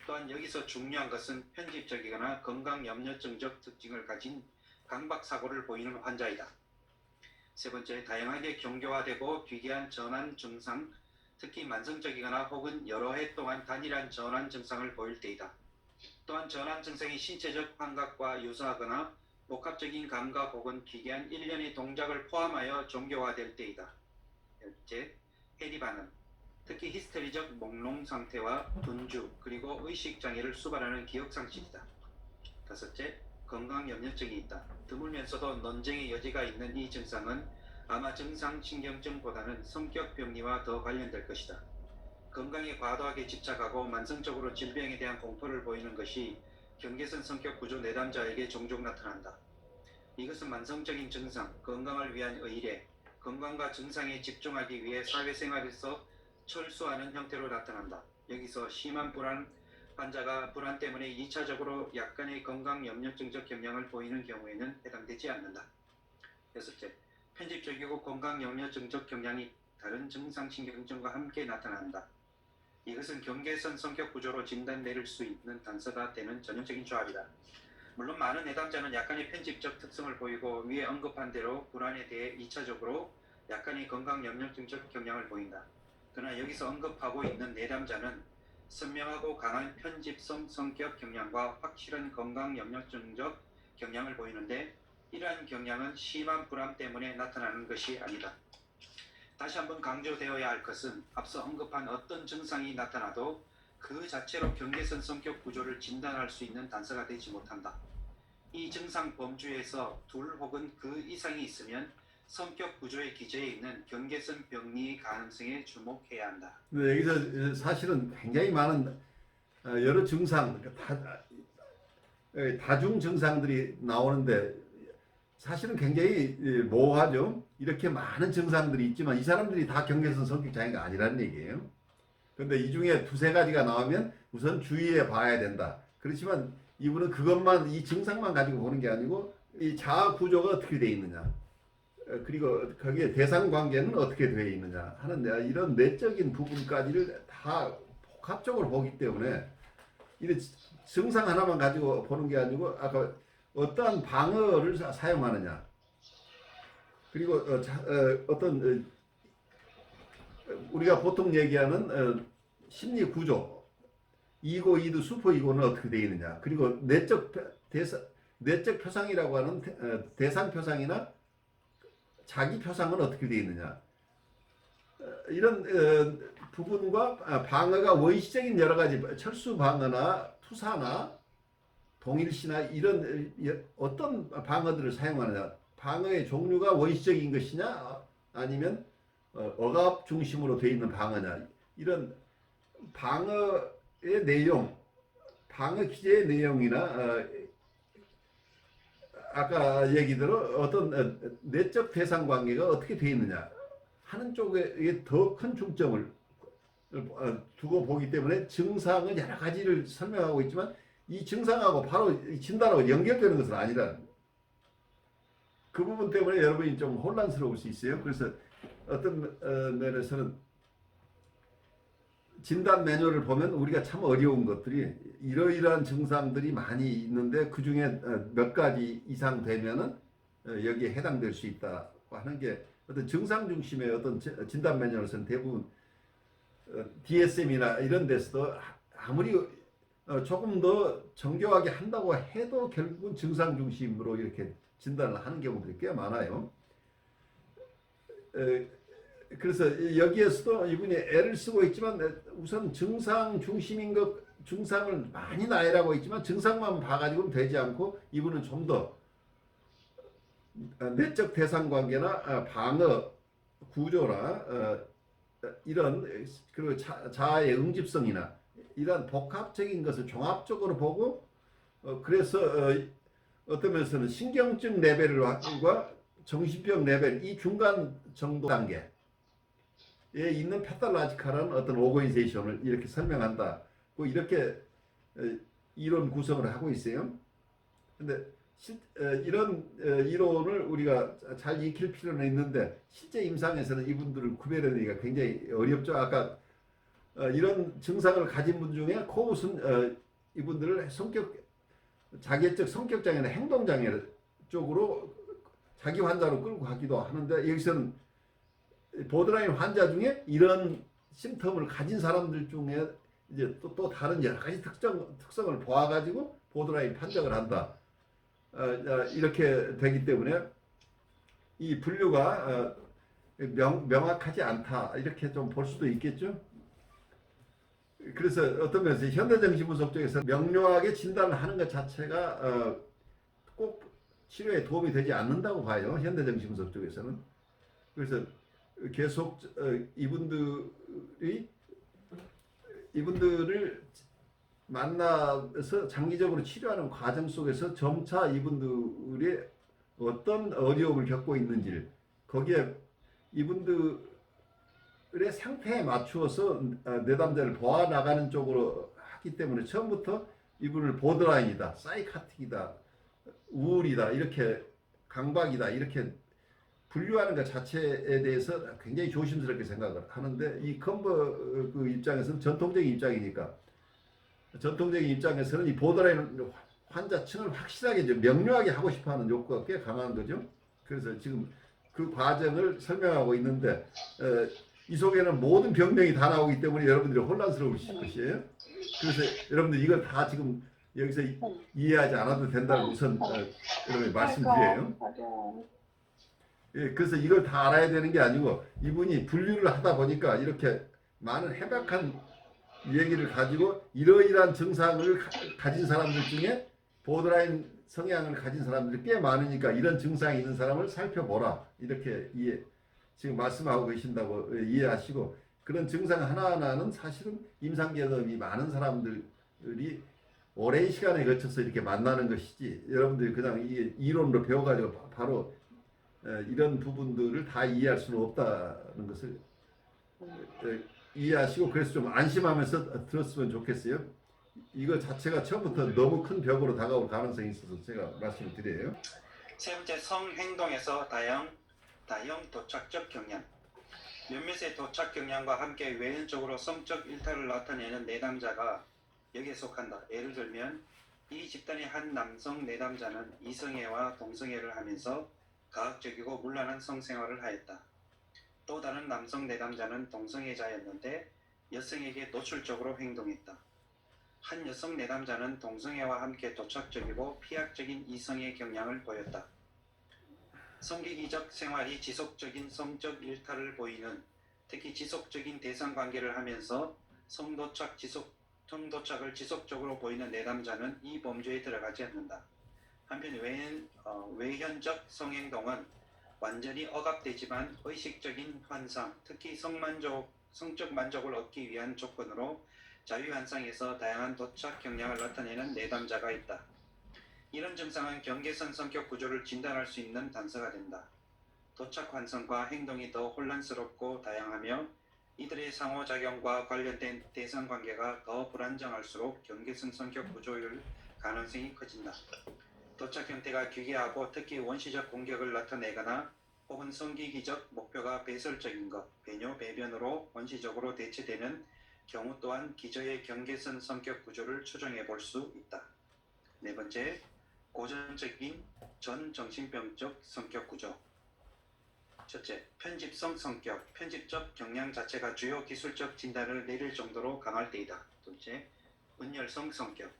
또한 여기서 중요한 것은 편집적이거나 건강염려증적 특징을 가진 강박사고를 보이는 환자이다. 세 번째, 다양하게 경교화되고 비계한 전환 증상, 특히 만성적이거나 혹은 여러 해 동안 단일한 전환 증상을 보일 때이다. 또한 전환 증상이 신체적 환각과 유사하거나 복합적인 감각 혹은 기괴한 일련의 동작을 포함하여 종교화될 때이다. 셋째, 해리 반응, 특히 히스테리적 몽롱 상태와 분주 그리고 의식장애를 수반하는 기억상실이다. 다섯째, 건강염려증이 있다. 드물면서도 논쟁의 여지가 있는 이 증상은 아마 증상신경증보다는 성격병리와 더 관련될 것이다. 건강에 과도하게 집착하고 만성적으로 질병에 대한 공포를 보이는 것이 경계선 성격 구조 내담자에게 종종 나타난다. 이것은 만성적인 증상, 건강을 위한 의례, 건강과 증상에 집중하기 위해 사회생활에서 철수하는 형태로 나타난다. 여기서 심한 불안 환자가 불안 때문에 2차적으로 약간의 건강염려증적 경향을 보이는 경우에는 해당되지 않는다. 여섯째, 편집적이고 건강염려증적 경향이 다른 증상신경증과 함께 나타난다. 이것은 경계선 성격 구조로 진단 내릴 수 있는 단서가 되는 전형적인 조합이다. 물론 많은 내담자는 약간의 편집적 특성을 보이고 위에 언급한 대로 불안에 대해 2차적으로 약간의 건강염려증적 경향을 보인다. 그러나 여기서 언급하고 있는 내담자는 선명하고 강한 편집성 성격 경향과 확실한 건강염려증적 경향을 보이는데 이러한 경향은 심한 불안 때문에 나타나는 것이 아니다. 다시 한번 강조되어야 할 것은 앞서 언급한 어떤 증상이 나타나도 그 자체로 경계선 성격 구조를 진단할 수 있는 단서가 되지 못한다. 이 증상 범주에서 둘 혹은 그 이상이 있으면 성격 구조의 기저에 있는 경계선 병리 가능성에 주목해야 한다. 근데 여기서 사실은 굉장히 많은 여러 증상, 다중 증상들이 나오는데 사실은 굉장히 모호하죠. 이렇게 많은 증상들이 있지만 이 사람들이 다 경계선 성격 장애가 아니라는 얘기예요. 그런데 이 중에 두세 가지가 나오면 우선 주의해 봐야 된다. 그렇지만 이분은 그것만, 이 증상만 가지고 보는 게 아니고 이 자아 구조가 어떻게 돼 있느냐, 그리고 거기에 대상 관계는 어떻게 되어 있느냐 하는 이런 내적인 부분까지를 다 복합적으로 보기 때문에 이 증상 하나만 가지고 보는 게 아니고 아까 어떠한 방어를 사용하느냐, 그리고 어떤 우리가 보통 얘기하는 심리 구조, 이고, 이드, 슈퍼 이고는 어떻게 되어 있느냐, 그리고 내적 표상이라고 하는 대상 표상이나 자기 표상은 어떻게 되어 있느냐, 이런 부분과 방어가 원시적인 여러 가지 철수 방어나 투사나 동일시나 이런 어떤 방어들을 사용하느냐, 방어의 종류가 원시적인 것이냐 아니면 억압 중심으로 되어 있는 방어냐, 이런 방어의 내용, 방어 기제의 내용이나 아까 얘기대로 어떤 내적 대상 관계가 어떻게 되어 있느냐 하는 쪽에 더 큰 중점을 두고 보기 때문에 증상은 여러 가지를 설명하고 있지만 이 증상하고 바로 진단하고 연결되는 것은 아니라는 그 부분 때문에 여러분이 좀 혼란스러울 수 있어요. 그래서 어떤 면에서는 진단 매뉴얼을 보면 우리가 참 어려운 것들이 이러이러한 증상들이 많이 있는데 그 중에 몇 가지 이상 되면은 여기에 해당될 수 있다고 하는 게 어떤 증상 중심의 어떤 진단 매뉴얼에서는 대부분 DSM이나 이런 데서도 아무리 조금 더 정교하게 한다고 해도 결국은 증상 중심으로 이렇게 진단을 하는 경우들이 꽤 많아요. 그래서 여기에서도 이분이 애를 쓰고 있지만 우선 증상 중심인 것, 증상을 많이 나열하고 있지만 증상만 봐가지고는 되지 않고 이분은 좀 더 내적 대상 관계나 방어 구조나 이런 그리고 자아의 응집성이나 이런 복합적인 것을 종합적으로 보고 그래서 어떤 면에서는 신경증 레벨과 정신병 레벨 이 중간 정도 단계 있는 패달라지칼한 어떤 오거니제이션을 이렇게 설명한다. 뭐 이렇게 이론 구성을 하고 있어요. 근데 이런 이론을 우리가 잘 익힐 필요는 있는데 실제 임상에서는 이분들을 구별하기가 굉장히 어렵죠. 아까 이런 증상을 가진 분 중에 코웃은 이분들을 자기애적 성격장애나 행동장애 쪽으로 자기 환자로 끌고 가기도 하는데 여기서는 보드라인 환자 중에 이런 심텀을 가진 사람들 중에 이제 또 다른 여러 가지 특성을 보아가지고 보드라인 판정을 한다. 이렇게 되기 때문에 이 분류가 명확하지 않다. 이렇게 좀 볼 수도 있겠죠. 그래서 어떤 면에서 현대정신분석 쪽에서 명료하게 진단을 하는 것 자체가 꼭 치료에 도움이 되지 않는다고 봐요. 현대정신분석 쪽에서는. 그래서 계속 이분들을 만나서 장기적으로 치료하는 과정 속에서 점차 이분들이 어떤 어려움을 겪고 있는지 거기에 이분들의 상태에 맞추어서 내담자를 보아 나가는 쪽으로 하기 때문에 처음부터 이분을 보드라인이다, 사이카틱이다, 우울이다, 이렇게 강박이다 이렇게 분류하는 것 자체에 대해서 굉장히 조심스럽게 생각을 하는데 이 컨버 그 입장에서는 전통적인 입장이니까 전통적인 입장에서는 이 보더라인 환자층을 확실하게 이제 명료하게 하고 싶어하는 욕구가 꽤 강한 거죠. 그래서 지금 그 과정을 설명하고 있는데 이 속에는 모든 병명이 다 나오기 때문에 여러분들이 혼란스러우실 것이에요. 그래서 여러분들 이걸 다 지금 여기서 이해하지 않아도 된다는 우선 여러분이 말씀드려요. 맞아요. 예, 그래서 이걸 다 알아야 되는 게 아니고 이분이 분류를 하다 보니까 이렇게 많은 해박한 얘기를 가지고 이러이러한 증상을 가진 사람들 중에 보드라인 성향을 가진 사람들이 꽤 많으니까 이런 증상이 있는 사람을 살펴보라 이렇게 지금 말씀하고 계신다고 이해하시고 그런 증상 하나하나는 사실은 임상 경험이 많은 사람들이 오랜 시간에 거쳐서 이렇게 만나는 것이지 여러분들이 그냥 이론으로 배워가지고 바로 이런 부분들을 다 이해할 수는 없다는 것을 이해하시고 그래서 좀 안심하면서 들었으면 좋겠어요. 이거 자체가 처음부터 너무 큰 벽으로 다가올 가능성이 있어서 제가 말씀을 드려요. 세 번째, 성행동에서 다형 도착적 경향. 몇몇의 도착 경향과 함께 외연적으로 성적 일탈을 나타내는 내담자가 여기에 속한다. 예를 들면 이 집단의 한 남성 내담자는 이성애와 동성애를 하면서 가학적이고 문란한 성생활을 하였다. 또 다른 남성 내담자는 동성애자였는데 여성에게 노출적으로 행동했다. 한 여성 내담자는 동성애와 함께 도착적이고 피약적인 이성의 경향을 보였다. 성기기적 생활이 지속적인 성적 일탈을 보이는 특히 지속적인 대상 관계를 하면서 성도착을 지속적으로 보이는 내담자는 이 범주에 들어가지 않는다. 한편 외현적 성행동은 완전히 억압되지만 의식적인 환상, 특히 성적 만족을 얻기 위한 조건으로 자유환상에서 다양한 도착 경향을 나타내는 내담자가 있다. 이런 증상은 경계선 성격 구조를 진단할 수 있는 단서가 된다. 도착 환상과 행동이 더 혼란스럽고 다양하며 이들의 상호작용과 관련된 대상 관계가 더 불안정할수록 경계선 성격 구조일 가능성이 커진다. 도착 형태가 기괴하고 특히 원시적 공격을 나타내거나 혹은 성기기적 목표가 배설적인 것, 배뇨, 배변으로 원시적으로 대체되는 경우 또한 기저의 경계선 성격 구조를 추정해 볼 수 있다. 네 번째, 고전적인 전정신병적 성격 구조. 첫째, 편집성 성격, 편집적 경향 자체가 주요 기술적 진단을 내릴 정도로 강할 때이다. 둘째, 은열성 성격.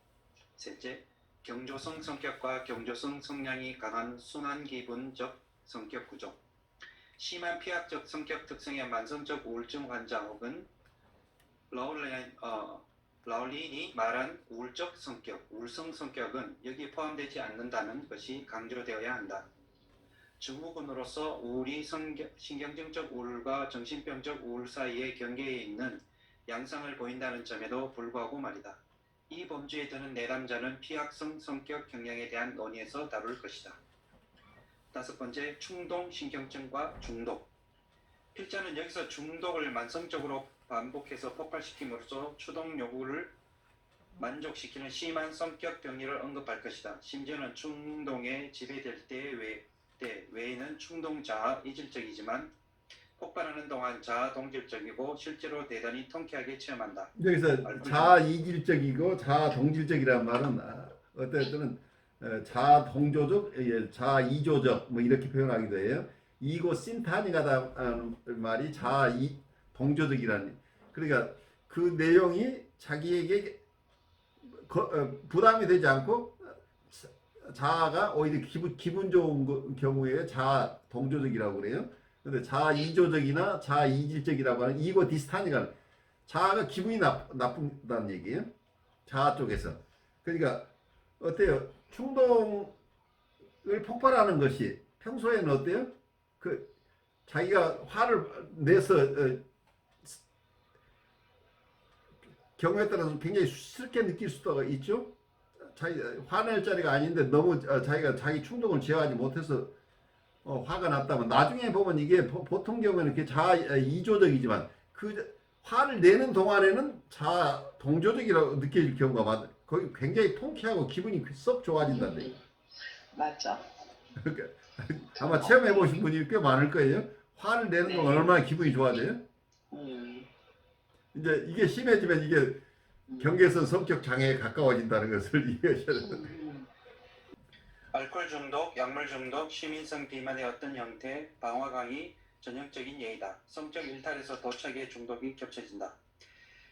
셋째, 경조성 성격과 경조성 성향이 강한 순환기분적 성격 구조. 심한 피약적 성격 특성의 만성적 우울증 환자 혹은 라울린이 말한 우울적 성격, 우울성 성격은 여기 포함되지 않는다는 것이 강조되어야 한다. 증후군으로서 우울이 신경증적 우울과 정신병적 우울 사이의 경계에 있는 양상을 보인다는 점에도 불구하고 말이다. 이 범주에 드는 내담자는 피약성 성격 경향에 대한 논의에서 다룰 것이다. 다섯 번째, 충동 신경증과 중독. 필자는 여기서 중독을 만성적으로 반복해서 폭발시킴으로써 추동 요구를 만족시키는 심한 성격 병리를 언급할 것이다. 심지어는 충동에 지배될 때 외에는 충동 자아 이질적이지만 폭발하는 동안 자아 동질적이고 실제로 대단히 통쾌하게 체험한다. 여기서 자아 이질적이고 자아 동질적이라는 말은 어떤 때는 자아 동조적, 자아 이조적 뭐 이렇게 표현하기도 해요. 이고 신타니가다는 말이 자아 동조적이라는. 그러니까 그 내용이 자기에게 부담이 되지 않고 자아가 오히려 기분 좋은 경우에 자아 동조적이라고 그래요. 근데 자아 이조적이나 자아 이질적이라고 하는 이고 디스타니가 자아가 기분이 나쁜다는 얘기예요. 자아 쪽에서. 그러니까 어때요? 충동을 폭발하는 것이 평소에는 어때요? 그 자기가 화를 내서 경우에 따라서 굉장히 수스럽게 느낄 수도 있죠. 자기 화낼 자리가 아닌데 너무 자기가 자기 충동을 제어하지 못해서 화가 났다면 나중에 보면 이게 보통 경우에는 이렇게 자아 이조적이지만 그 화를 내는 동안에는 자아 동조적이라고 느껴질 경우가 많아. 거기 굉장히 통쾌하고 기분이 썩 좋아진다는데. 맞죠. 그러니까 아마 체험해 보신 분이 꽤 많을 거예요. 화를 내는 동안 얼마나 기분이 좋아져요? 이제 이게 심해지면 이게 경계선 성격 장애에 가까워진다는 것을 이해하셔야 됩니다. 알코올 중독, 약물 중독, 시민성 비만의 어떤 형태, 방화강이 전형적인 예이다. 성적 일탈에서 도착의 중독이 겹쳐진다.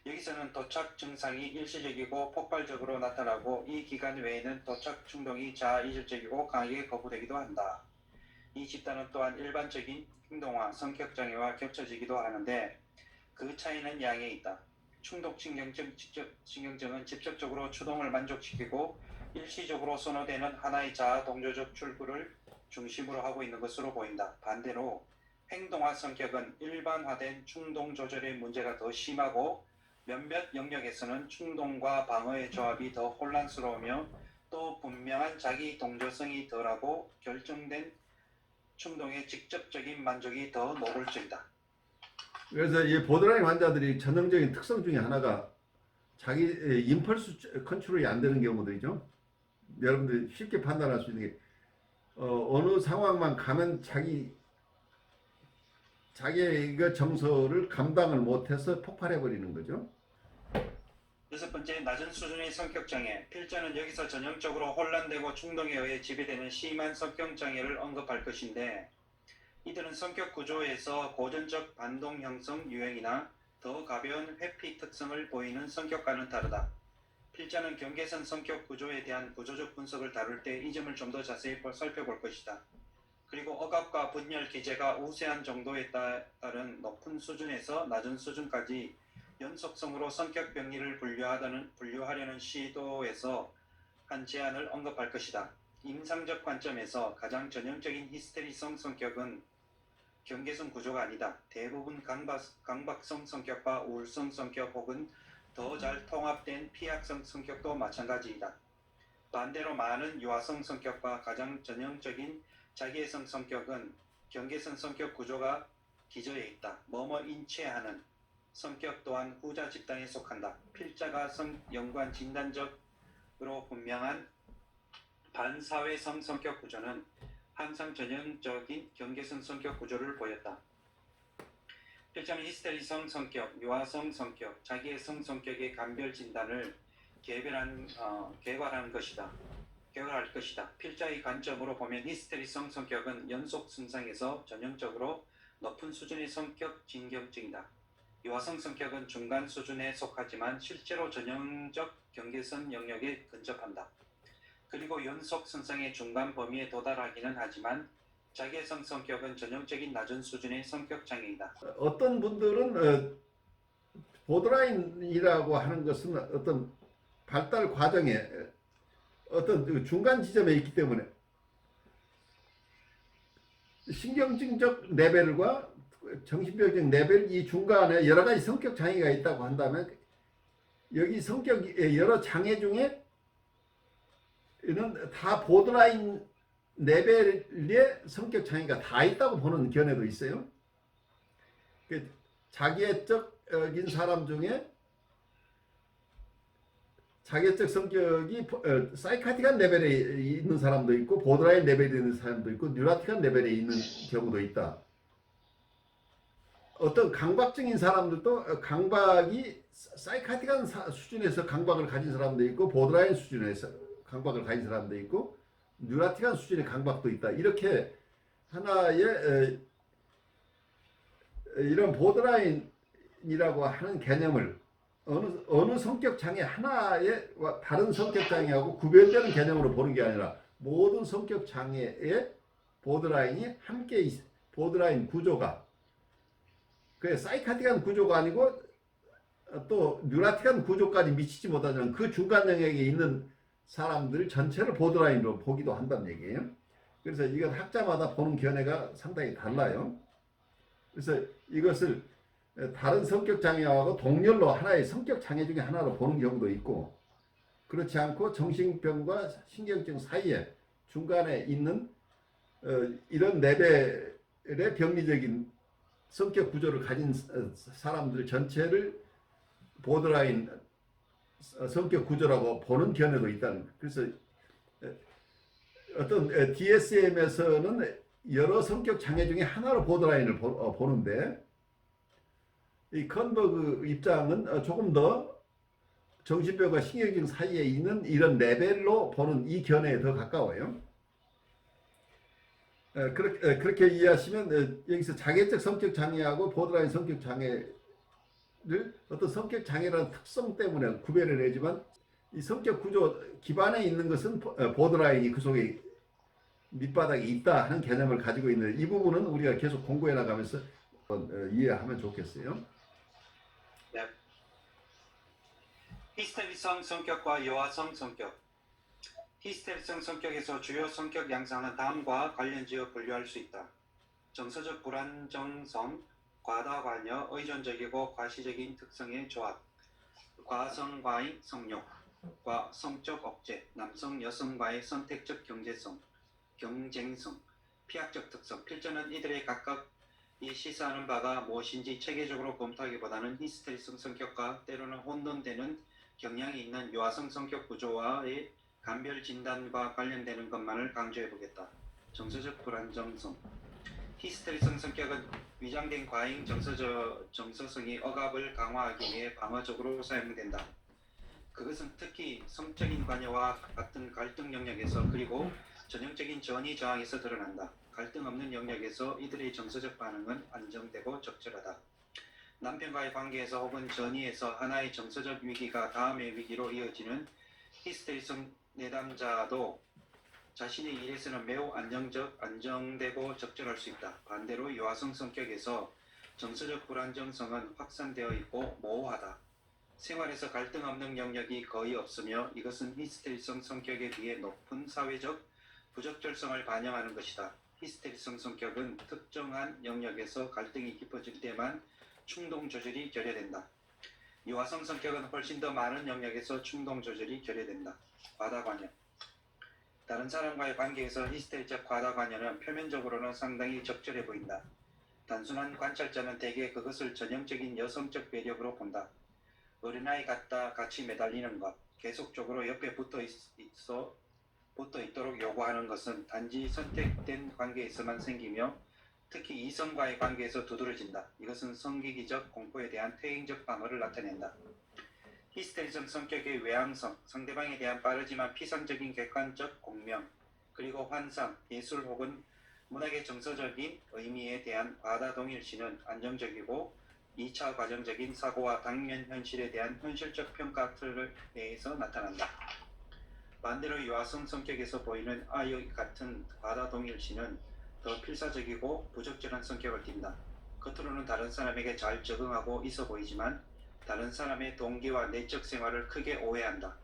여기서는 도착 증상이 일시적이고 폭발적으로 나타나고 이 기간 외에는 도착 충동이 자아 이질적이고 강하게 거부되기도 한다. 이 집단은 또한 일반적인 행동화, 성격 장애와 겹쳐지기도 하는데 그 차이는 양에 있다. 충독 신경증은 직접적으로 추동을 만족시키고 일시적으로 선호되는 하나의 자아 동조적 출구를 중심으로 하고 있는 것으로 보인다. 반대로 행동화 성격은 일반화된 충동 조절의 문제가 더 심하고 몇몇 영역에서는 충동과 방어의 조합이 더 혼란스러우며 또 분명한 자기 동조성이 덜하고 결정된 충동의 직접적인 만족이 더 노골적이다. 그래서 이 보드라인 환자들이 전형적인 특성 중에 하나가 자기 임펄스 컨트롤이 안 되는 경우들이죠. 여러분들이 쉽게 판단할 수 있는 게 어느 상황만 가면 자기의 그 정서를 감당을 못해서 폭발해 버리는 거죠. 여섯 번째, 낮은 수준의 성격장애. 필자는 여기서 전형적으로 혼란되고 충동에 의해 지배되는 심한 성격장애를 언급할 것인데 이들은 성격 구조에서 고전적 반동 형성 유형이나 더 가벼운 회피 특성을 보이는 성격과는 다르다. 필자는 경계선 성격 구조에 대한 구조적 분석을 다룰 때 이 점을 좀 더 자세히 살펴볼 것이다. 그리고 억압과 분열 기제가 우세한 정도에 따른 높은 수준에서 낮은 수준까지 연속성으로 성격 병리를 분류하려는 시도에서 한 제안을 언급할 것이다. 임상적 관점에서 가장 전형적인 히스테리성 성격은 경계선 구조가 아니다. 대부분 강박성 성격과 우울성 성격 혹은 더 잘 통합된 피약성 성격도 마찬가지이다. 반대로 많은 유아성 성격과 가장 전형적인 자기애성 성격은 경계선 성격 구조가 기저에 있다. 뭐뭐 인체하는 성격 또한 후자 집단에 속한다. 필자가 연관 진단적으로 분명한 반사회성 성격 구조는 항상 전형적인 경계선 성격 구조를 보였다. 필자는 히스테리성 성격, 유아성 성격, 자기애성 성격의 감별 진단을 개괄할 것이다. 필자의 관점으로 보면 히스테리성 성격은 연속 증상에서 전형적으로 높은 수준의 성격 진경증이다. 유아성 성격은 중간 수준에 속하지만 실제로 전형적 경계선 영역에 근접한다. 그리고 연속 증상의 중간 범위에 도달하기는 하지만 자기애성 성격은 전형적인 낮은 수준의 성격 장애이다. 어떤 분들은 보드라인이라고 하는 것은 어떤 발달 과정에 어떤 그 중간 지점에 있기 때문에 신경증적 레벨과 정신병적 레벨 이 중간에 여러 가지 성격 장애가 있다고 한다면 여기 성격의 여러 장애 중에는 다 보드라인 레벨의 성격 장애가 다 있다고 보는 견해도 있어요. 그 자기애적인 사람 중에 자기애적 성격이 사이카틱한 레벨에 있는 사람도 있고 보드라인 레벨에 있는 사람도 있고 뉴라틱한 레벨에 있는 경우도 있다. 어떤 강박적인 사람들도 강박이 사이카틱한 수준에서 강박을 가진 사람도 있고 보드라인 수준에서 강박을 가진 사람도 있고 뉴라틱한 수준의 강박도 있다. 이렇게 하나의 이런 보드라인이라고 하는 개념을 어느 성격 장애 하나의 다른 성격 장애하고 구별되는 개념으로 보는 게 아니라 모든 성격 장애의 보드라인이 함께 보드라인 구조가 그 사이카틱한 구조가 아니고 또 뉴라틱한 구조까지 미치지 못하지만 그 중간 영역에 있는 사람들 전체를 보드라인으로 보기도 한다는 얘기예요. 그래서 이건 학자마다 보는 견해가 상당히 달라요. 그래서 이것을 다른 성격 장애하고 동렬로 하나의 성격 장애 중에 하나로 보는 경우도 있고 그렇지 않고 정신병과 신경증 사이에 중간에 있는 이런 레벨의 병리적인 성격 구조를 가진 사람들 전체를 보드라인 성격 구조라고 보는 견해도 있다는 거예요. 그래서 어떤 DSM에서는 여러 성격 장애 중에 하나로 보드라인을 보는데 이 컨버그 입장은 조금 더 정신병과 신경증 사이에 있는 이런 레벨로 보는 이 견해에 더 가까워요. 그렇게 이해하시면 여기서 자기적 성격 장애하고 보드라인 성격 장애를 어떤 성격 장애라는 특성 때문에 구별을 하지만 이 성격 구조 기반에 있는 것은 보드라인이 그 속에 밑바닥에 있다 하는 개념을 가지고 있는 이 부분은 우리가 계속 공부해 나가면서 이해하면 좋겠어요. 네. 히스테리성 성격과 요하성 성격. 히스테리성 성격에서 주요 성격 양상은 다음과 관련지어 분류할 수 있다. 정서적 불안정성, 과다관여, 의존적이고 과시적인 특성의 조합, 과성과의 성욕, 성적 억제, 남성 여성과의 선택적 경쟁성, 피학적 특성. 필자는 이들의 각각 이 시사하는 바가 무엇인지 체계적으로 검토하기보다는 히스테리성 성격과 때로는 혼돈되는 경향이 있는 요하성 성격 구조와의 감별 진단과 관련되는 것만을 강조해보겠다. 정서적 불안정성. 히스테리성 성격은 위장된 과잉 정서성이 억압을 강화하기 위해 방어적으로 사용된다. 그것은 특히 성적인 관여와 같은 갈등 영역에서 그리고 전형적인 전이 저항에서 드러난다. 갈등 없는 영역에서 이들의 정서적 반응은 안정되고 적절하다. 남편과의 관계에서 혹은 전이에서 하나의 정서적 위기가 다음의 위기로 이어지는 히스테리성 내담자도 자신의 일에서는 매우 안정되고 적절할 수 있다. 반대로 요하성 성격에서 정서적 불안정성은 확산되어 있고 모호하다. 생활에서 갈등 없는 영역이 거의 없으며 이것은 히스테리성 성격에 비해 높은 사회적 부적절성을 반영하는 것이다. 히스테리성 성격은 특정한 영역에서 갈등이 깊어질 때만 충동 조절이 결여된다. 요하성 성격은 훨씬 더 많은 영역에서 충동 조절이 결여된다. 과다관여. 다른 사람과의 관계에서 히스테리적 과다관여는 표면적으로는 상당히 적절해 보인다. 단순한 관찰자는 대개 그것을 전형적인 여성적 매력으로 본다. 어린아이 같다 같이 매달리는 것, 계속적으로 옆에 붙어 있도록 요구하는 것은 단지 선택된 관계에서만 생기며 특히 이성과의 관계에서 두드러진다. 이것은 성기기적 공포에 대한 퇴행적 방어를 나타낸다. 히스테리성 성격의 외향성, 상대방에 대한 빠르지만 피상적인 객관적 공명, 그리고 환상, 예술 혹은 문학의 정서적인 의미에 대한 과다 동일시는 안정적이고 2차 과정적인 사고와 당면 현실에 대한 현실적 평가 틀 내에서 나타난다. 반대로 요하성 성격에서 보이는 아이 같은 과다 동일시는 더 필사적이고 부적절한 성격을 띈다. 겉으로는 다른 사람에게 잘 적응하고 있어 보이지만 다른 사람의 동기와 내적 생활을 크게 오해한다.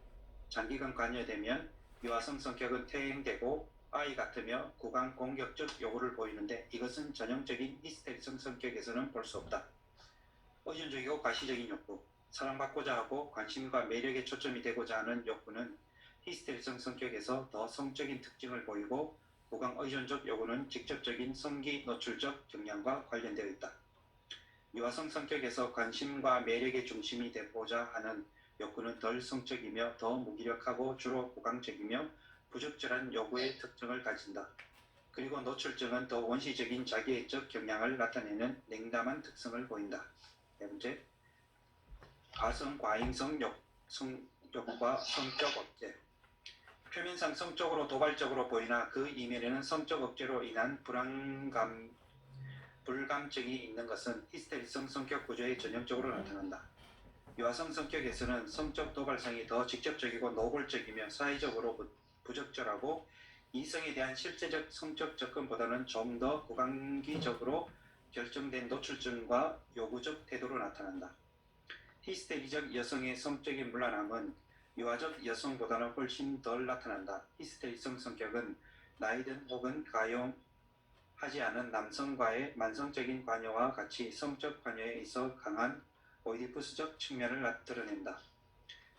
장기간 관여되면 요하성 성격은 퇴행되고 아이 같으며 구강 공격적 요구를 보이는데 이것은 전형적인 히스테리성 성격에서는 볼 수 없다. 의존적이고 과시적인 욕구, 사랑받고자 하고 관심과 매력에 초점이 되고자 하는 욕구는 히스테리성 성격에서 더 성적인 특징을 보이고 구강 의존적 요구는 직접적인 성기 노출적 경향과 관련되어 있다. 유아성 성격에서 관심과 매력의 중심이 되고자 하는 욕구는 덜 성적이며 더 무기력하고 주로 고강적이며 부적절한 요구의 특징을 가진다. 그리고 노출증은 더 원시적인 자기애적 경향을 나타내는 냉담한 특성을 보인다. 네 번째, 과성, 과잉성 욕과 성적 억제. 표면상 성적으로 도발적으로 보이나 그 이면에는 성적 억제로 인한 불감증이 있는 것은 히스테리성 성격 구조에 전형적으로 나타난다. 유아성 성격에서는 성적 도발성이 더 직접적이고 노골적이며 사회적으로 부적절하고 이성에 대한 실제적 성적 접근보다는 좀 더 고강기적으로 결정된 노출증과 요구적 태도로 나타난다. 히스테리적 여성의 성적인 물란함은 유아적 여성보다는 훨씬 덜 나타난다. 히스테리성 성격은 나이든 혹은 가용하지 않은 남성과의 만성적인 관여와 같이 성적 관여에 있어 강한 오이디푸스적 측면을 드러낸다.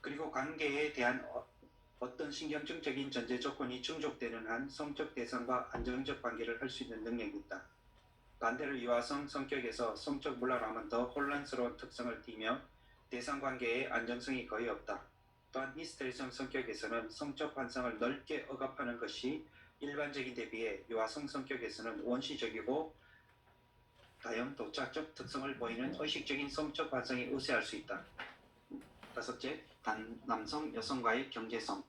그리고 관계에 대한 어떤 신경증적인 전제 조건이 충족되는 한 성적 대상과 안정적 관계를 할 수 있는 능력이 있다. 반대로 유아성 성격에서 성적 물란함은 더 혼란스러운 특성을 띠며 대상 관계의 안정성이 거의 없다. 또한 히스테리성 성격에서는 성적 환상을 넓게 억압하는 것이 일반적인데 비해 유아성 성격에서는 원시적이고 다연 도착적 특성을 보이는 의식적인 성적 환상이 우세할 수 있다. 다섯째, 남성 여성과의 경쟁성.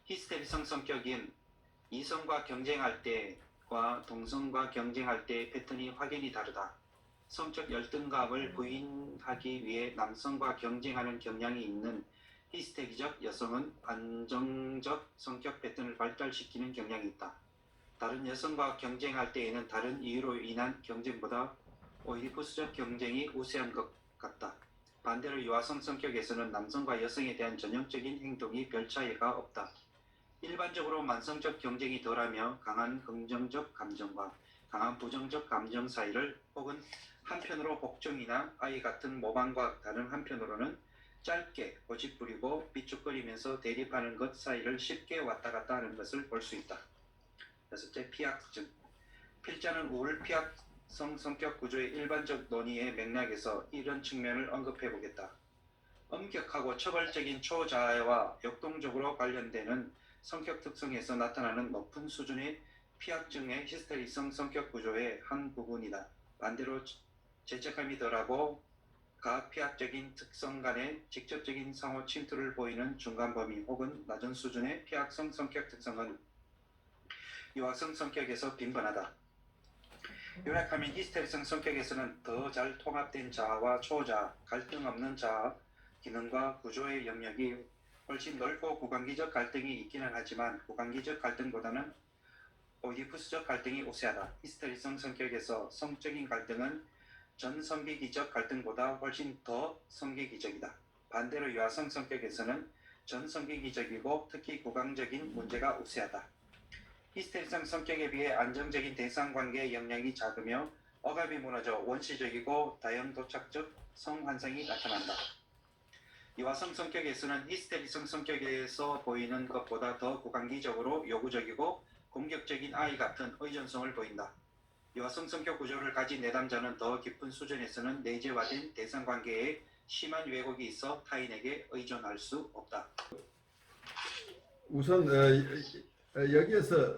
히스테리성 성격인 이성과 경쟁할 때와 동성과 경쟁할 때의 패턴이 확연히 다르다. 성적 열등감을 부인하기 위해 남성과 경쟁하는 경향이 있는 히스테리적 여성은 안정적 성격 패턴을 발달시키는 경향이 있다. 다른 여성과 경쟁할 때에는 다른 이유로 인한 경쟁보다 오이디푸스적 경쟁이 우세한 것 같다. 반대로 유아성 성격에서는 남성과 여성에 대한 전형적인 행동이 별 차이가 없다. 일반적으로 만성적 경쟁이 덜하며 강한 긍정적 감정과 강한 부정적 감정 사이를 혹은 한편으로 복종이나 아이 같은 모방과 다른 한편으로는 짧게 고집부리고 삐죽거리면서 대립하는 것 사이를 쉽게 왔다 갔다 하는 것을 볼 수 있다. 여섯째, 피약증. 필자는 우울 피약성 성격 구조의 일반적 논의의 맥락에서 이런 측면을 언급해 보겠다. 엄격하고 처벌적인 초자애와 역동적으로 관련되는 성격 특성에서 나타나는 높은 수준의 피약증의 히스테리성 성격 구조의 한 부분이다. 반대로 죄책감이 덜하고 가피약적인 특성 간의 직접적인 상호 침투를 보이는 중간 범위 혹은 낮은 수준의 피약성 성격 특성은 유아성 성격에서 빈번하다. 요약하면 히스테리성 성격에서는 더 잘 통합된 자아와 초자아, 갈등 없는 자아, 기능과 구조의 영역이 훨씬 넓고 구강기적 갈등이 있기는 하지만 구강기적 갈등보다는 오이디푸스적 갈등이 우세하다. 히스테리성 성격에서 성적인 갈등은 전성기기적 갈등보다 훨씬 더 성기기적이다. 반대로 유아성 성격에서는 전성기기적이고 특히 구강적인 문제가 우세하다. 히스테리성 성격에 비해 안정적인 대상관계의 영향이 작으며 억압이 무너져 원시적이고 다연도착적 성환상이 나타난다. 유아성 성격에서는 히스테리성 성격에서 보이는 것보다 더 구강기적으로 요구적이고 공격적인 아이 같은 의존성을 보인다. 유아성 성격 구조를 가진 내담자는 더 깊은 수준에서는 내재화된 대상관계에 심한 왜곡이 있어 타인에게 의존할 수 없다. 우선 여기에서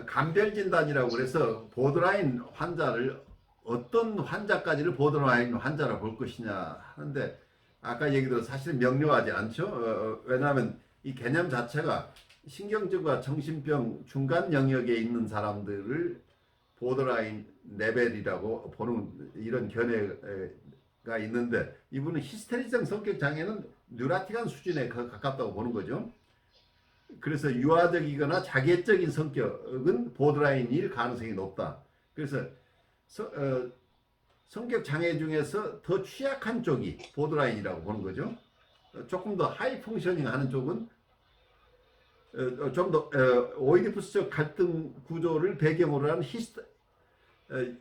감별진단이라고 그래서 보드라인 환자를 어떤 환자까지를 보드라인 환자라 볼 것이냐 하는데 아까 얘기대로 사실 명료하지 않죠. 왜냐하면 이 개념 자체가 신경증과 정신병 중간 영역에 있는 사람들을 보더라인 레벨이라고 보는 이런 견해가 있는데 이분은 히스테리성 성격 장애는 뉴라틱한 수준에 가깝다고 보는 거죠. 그래서 유아적이거나 자기애적인 성격은 보드라인일 가능성이 높다. 그래서 성격 장애 중에서 더 취약한 쪽이 보드라인이라고 보는 거죠. 조금 더 하이 펑셔닝 하는 쪽은 좀 더 오이디푸스적 갈등 구조를 배경으로 한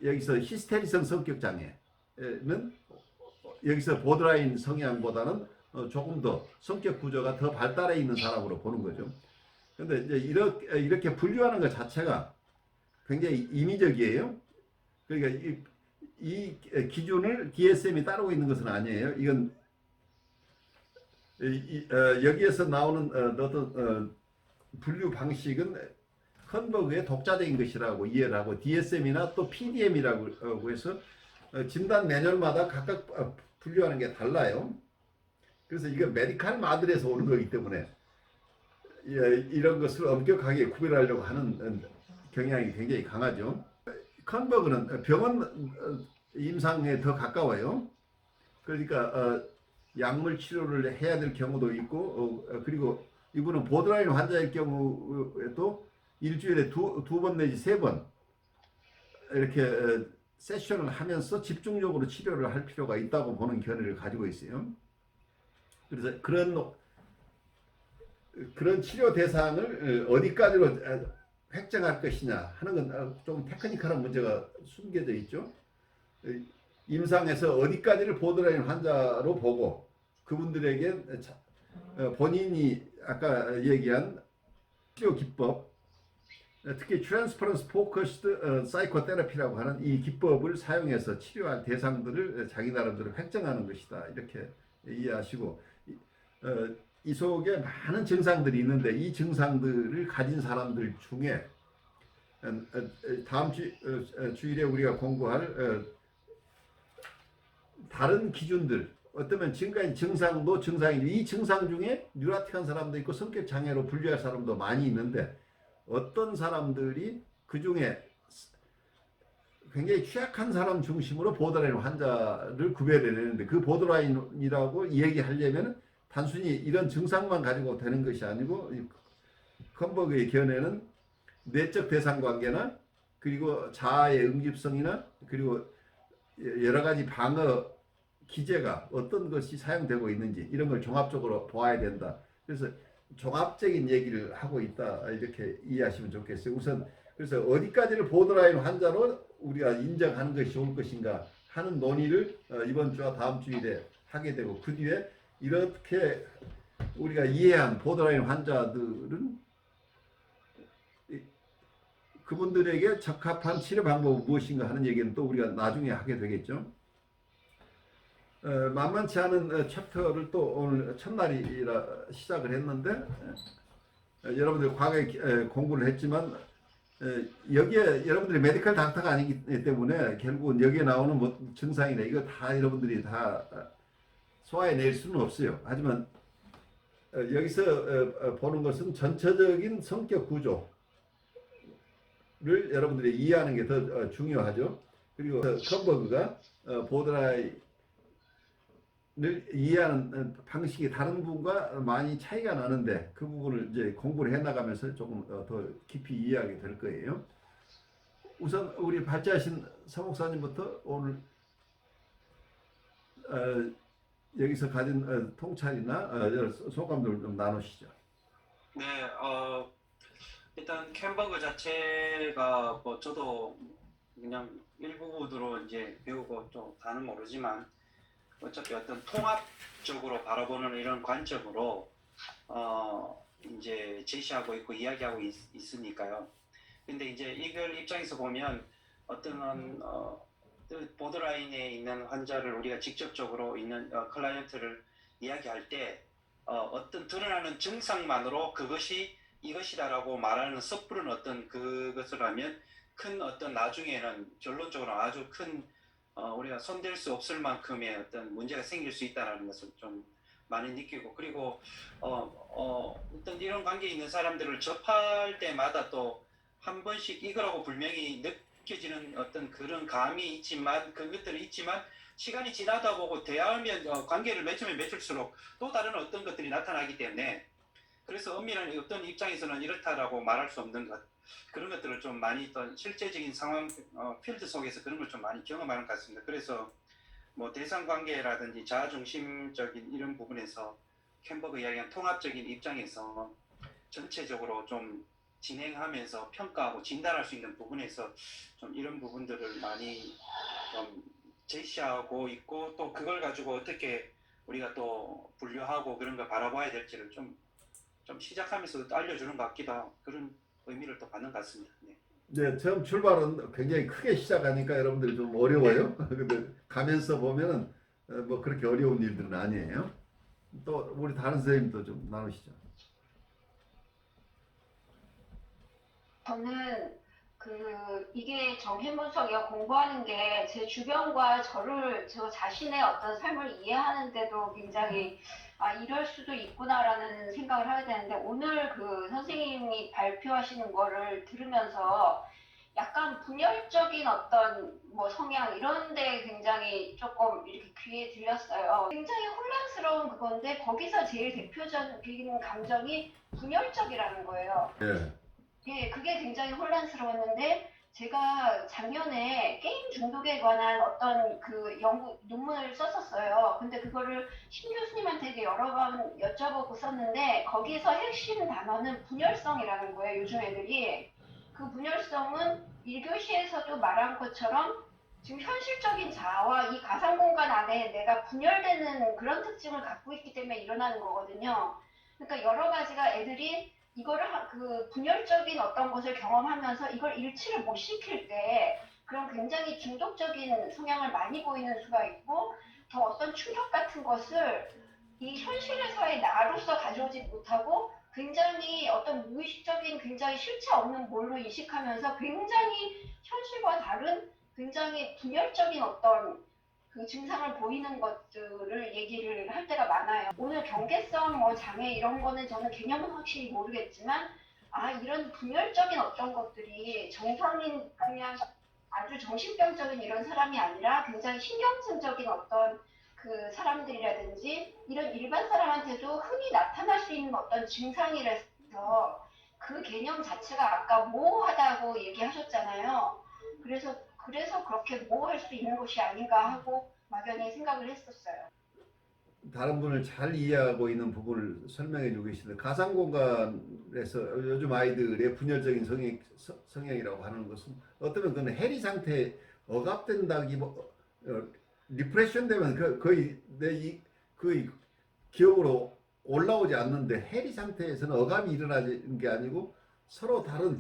여기서 히스테리성 성격 장애는 여기서 보드라인 성향보다는 조금 더 성격 구조가 더 발달해 있는 사람으로 보는 거죠. 근데 이제 이렇게 분류하는 것 자체가 굉장히 임의적이에요. 그러니까 이 기준을 DSM이 따르고 있는 것은 아니에요. 이건 여기에서 나오는 어떤 분류 방식은 컨버그의 독자적인 것이라고 이해를 하고 DSM이나 또 PDM이라고 해서 진단 매뉴얼마다 각각 분류하는 게 달라요. 그래서 이거 메디칼 마들에서 오는 거기 때문에 이런 것을 엄격하게 구별하려고 하는 경향이 굉장히 강하죠. 컨버그는 병원 임상에 더 가까워요. 그러니까 약물 치료를 해야 될 경우도 있고 그리고 이분은 보드라인 환자일 경우에도 일주일에 두 번 내지 세 번 이렇게 세션을 하면서 집중적으로 치료를 할 필요가 있다고 보는 견해를 가지고 있어요. 그래서 그런 치료 대상을 어디까지로 획정할 것이냐 하는 건 좀 테크니컬한 문제가 숨겨져 있죠. 임상에서 어디까지를 보드라인 환자로 보고 그분들에게 본인이 아까 얘기한 치료 기법, 특히 트랜스퍼런스 포커스드 사이코테라피라고 하는 이 기법을 사용해서 치료할 대상들을 자기 나름대로 획정하는 것이다. 이렇게 이해하시고 이 속에 많은 증상들이 있는데 이 증상들을 가진 사람들 중에 다음 주일에 우리가 공부할 다른 기준들 어쩌면 지금까지 증상도 증상이죠. 이 증상 중에 뉴라틱한 사람도 있고 성격 장애로 분류할 사람도 많이 있는데 어떤 사람들이 그 중에 굉장히 취약한 사람 중심으로 보더라인 환자를 구별해내는데 그 보더라인이라고 얘기하려면 단순히 이런 증상만 가지고 되는 것이 아니고 컨버그의 견해는 내적 대상 관계나 그리고 자아의 응집성이나 그리고 여러 가지 방어 기제가 어떤 것이 사용되고 있는지 이런 걸 종합적으로 보아야 된다. 그래서 종합적인 얘기를 하고 있다 이렇게 이해하시면 좋겠어요. 우선 그래서 어디까지를 보더라인 환자로 우리가 인정하는 것이 좋을 것인가 하는 논의를 이번 주와 다음 주일에 하게 되고 그 뒤에 이렇게 우리가 이해한 보더라인 환자들은 그분들에게 적합한 치료 방법은 무엇인가 하는 얘기는 또 우리가 나중에 하게 되겠죠. 만만치 않은 챕터를 또 오늘 첫날이라 시작을 했는데 여러분들 과거에 공부를 했지만 여기에 여러분들이 메디컬 닥터가 아니기 때문에 결국은 여기에 나오는 뭐 증상이나 이거 다 여러분들이 다 소화해낼 수는 없어요. 하지만 여기서 보는 것은 전체적인 성격 구조를 여러분들이 이해하는 게 더 중요하죠. 그리고 컨버그가 보드라인을 이해하는 방식이 다른 부분과 많이 차이가 나는데 그 부분을 이제 공부를 해나가면서 조금 더 깊이 이해하게 될 거예요. 우선 우리 발제하신 서목사님부터 오늘 여기서 가진 통찰이나 소감들 좀 나누시죠. 네, 일단 캠버그 자체가 뭐 저도 그냥 일부분으로 이제 배우고 좀 다는 모르지만 어차피 어떤 통합적으로 바라보는 이런 관점으로 이제 제시하고 있고 이야기하고 있으니까요. 근데 이제 이걸 입장에서 보면 어떤 보드라인에 있는 환자를 우리가 직접적으로 있는 클라이언트를 이야기할 때 어떤 드러나는 증상만으로 그것이 이것이다라고 말하는 섣부른 어떤 그것을 하면 큰 어떤 나중에는 결론적으로 아주 큰 우리가 손댈 수 없을 만큼의 어떤 문제가 생길 수 있다는 것을 좀 많이 느끼고 그리고 어떤 이런 관계에 있는 사람들을 접할 때마다 또 한 번씩 이거라고 분명히 느껴지는 어떤 그런 감이 있지만 그것들이 있지만 시간이 지나다 보고 대하면 관계를 맺으면 맺을수록 또 다른 어떤 것들이 나타나기 때문에 그래서 엄밀한 어떤 입장에서는 이렇다라고 말할 수 없는 것 그런 것들을 좀 많이 어떤 실제적인 상황 필드 속에서 그런 걸 좀 많이 경험하는 것 같습니다. 그래서 뭐 대상 관계라든지 자아중심적인 이런 부분에서 캠버그 이야기한 통합적인 입장에서 전체적으로 좀 진행하면서 평가하고 진단할 수 있는 부분에서 좀 이런 부분들을 많이 좀 제시하고 있고 또 그걸 가지고 어떻게 우리가 또 분류하고 그런 걸 바라봐야 될지를 좀 시작하면서 알려주는 것 같기도 하고 그런 의미를 또 받는 것 같습니다. 네. 네, 처음 출발은 굉장히 크게 시작하니까 여러분들이 좀 어려워요. 근데 가면서 보면은 뭐 그렇게 어려운 일들은 아니에요. 또 우리 다른 선생님도 좀 나누시죠. 저는 이게 정신분석이가 공부하는 게 제 주변과 저 자신의 어떤 삶을 이해하는데도 굉장히 이럴 수도 있구나라는 생각을 하게 되는데 오늘 그 선생님이 발표하시는 거를 들으면서 약간 분열적인 어떤 뭐 성향 이런 데 굉장히 조금 이렇게 귀에 들렸어요. 굉장히 혼란스러운 그건데 거기서 제일 대표적인 감정이 분열적이라는 거예요. 예. 예, 그게 굉장히 혼란스러웠는데 제가 작년에 게임 중독에 관한 어떤 그 연구 논문을 썼었어요. 근데 그거를 신 교수님한테 되게 여러 번 여쭤보고 썼는데 거기서 핵심 단어는 분열성이라는 거예요. 요즘 애들이. 그 분열성은 1교시에서도 말한 것처럼 지금 현실적인 자아와 이 가상 공간 안에 내가 분열되는 그런 특징을 갖고 있기 때문에 일어나는 거거든요. 그러니까 여러 가지가 애들이 이거를 그 분열적인 어떤 것을 경험하면서 이걸 일치를 못 시킬 때 그런 굉장히 중독적인 성향을 많이 보이는 수가 있고 더 어떤 충격 같은 것을 이 현실에서의 나로서 가져오지 못하고 굉장히 어떤 무의식적인 굉장히 실체 없는 뭘로 인식하면서 굉장히 현실과 다른 굉장히 분열적인 어떤 그 증상을 보이는 것들을 얘기를 할 때가 많아요. 오늘 경계성 뭐 장애 이런 거는 저는 개념은 확실히 모르겠지만 이런 분열적인 어떤 것들이 정상인 그냥 아주 정신병적인 이런 사람이 아니라 굉장히 신경증적인 어떤 그 사람들이라든지 이런 일반 사람한테도 흔히 나타날 수 있는 어떤 증상이라서 그 개념 자체가 아까 모호하다고 얘기하셨잖아요. 그래서 그렇게 모호할 수 있는 것이 아닌가 하고 막연히 생각을 했었어요. 다른 분을 잘 이해하고 있는 부분을 설명해 주고 계시는데 가상 공간에서 요즘 아이들의 분열적인 성향이라고 하는 것은 어쩌면 그건 해리 상태에 억압된다기 리프레션 되면 거의 그 기억으로 올라오지 않는데 해리 상태에서는 억압이 일어나는 게 아니고 서로 다른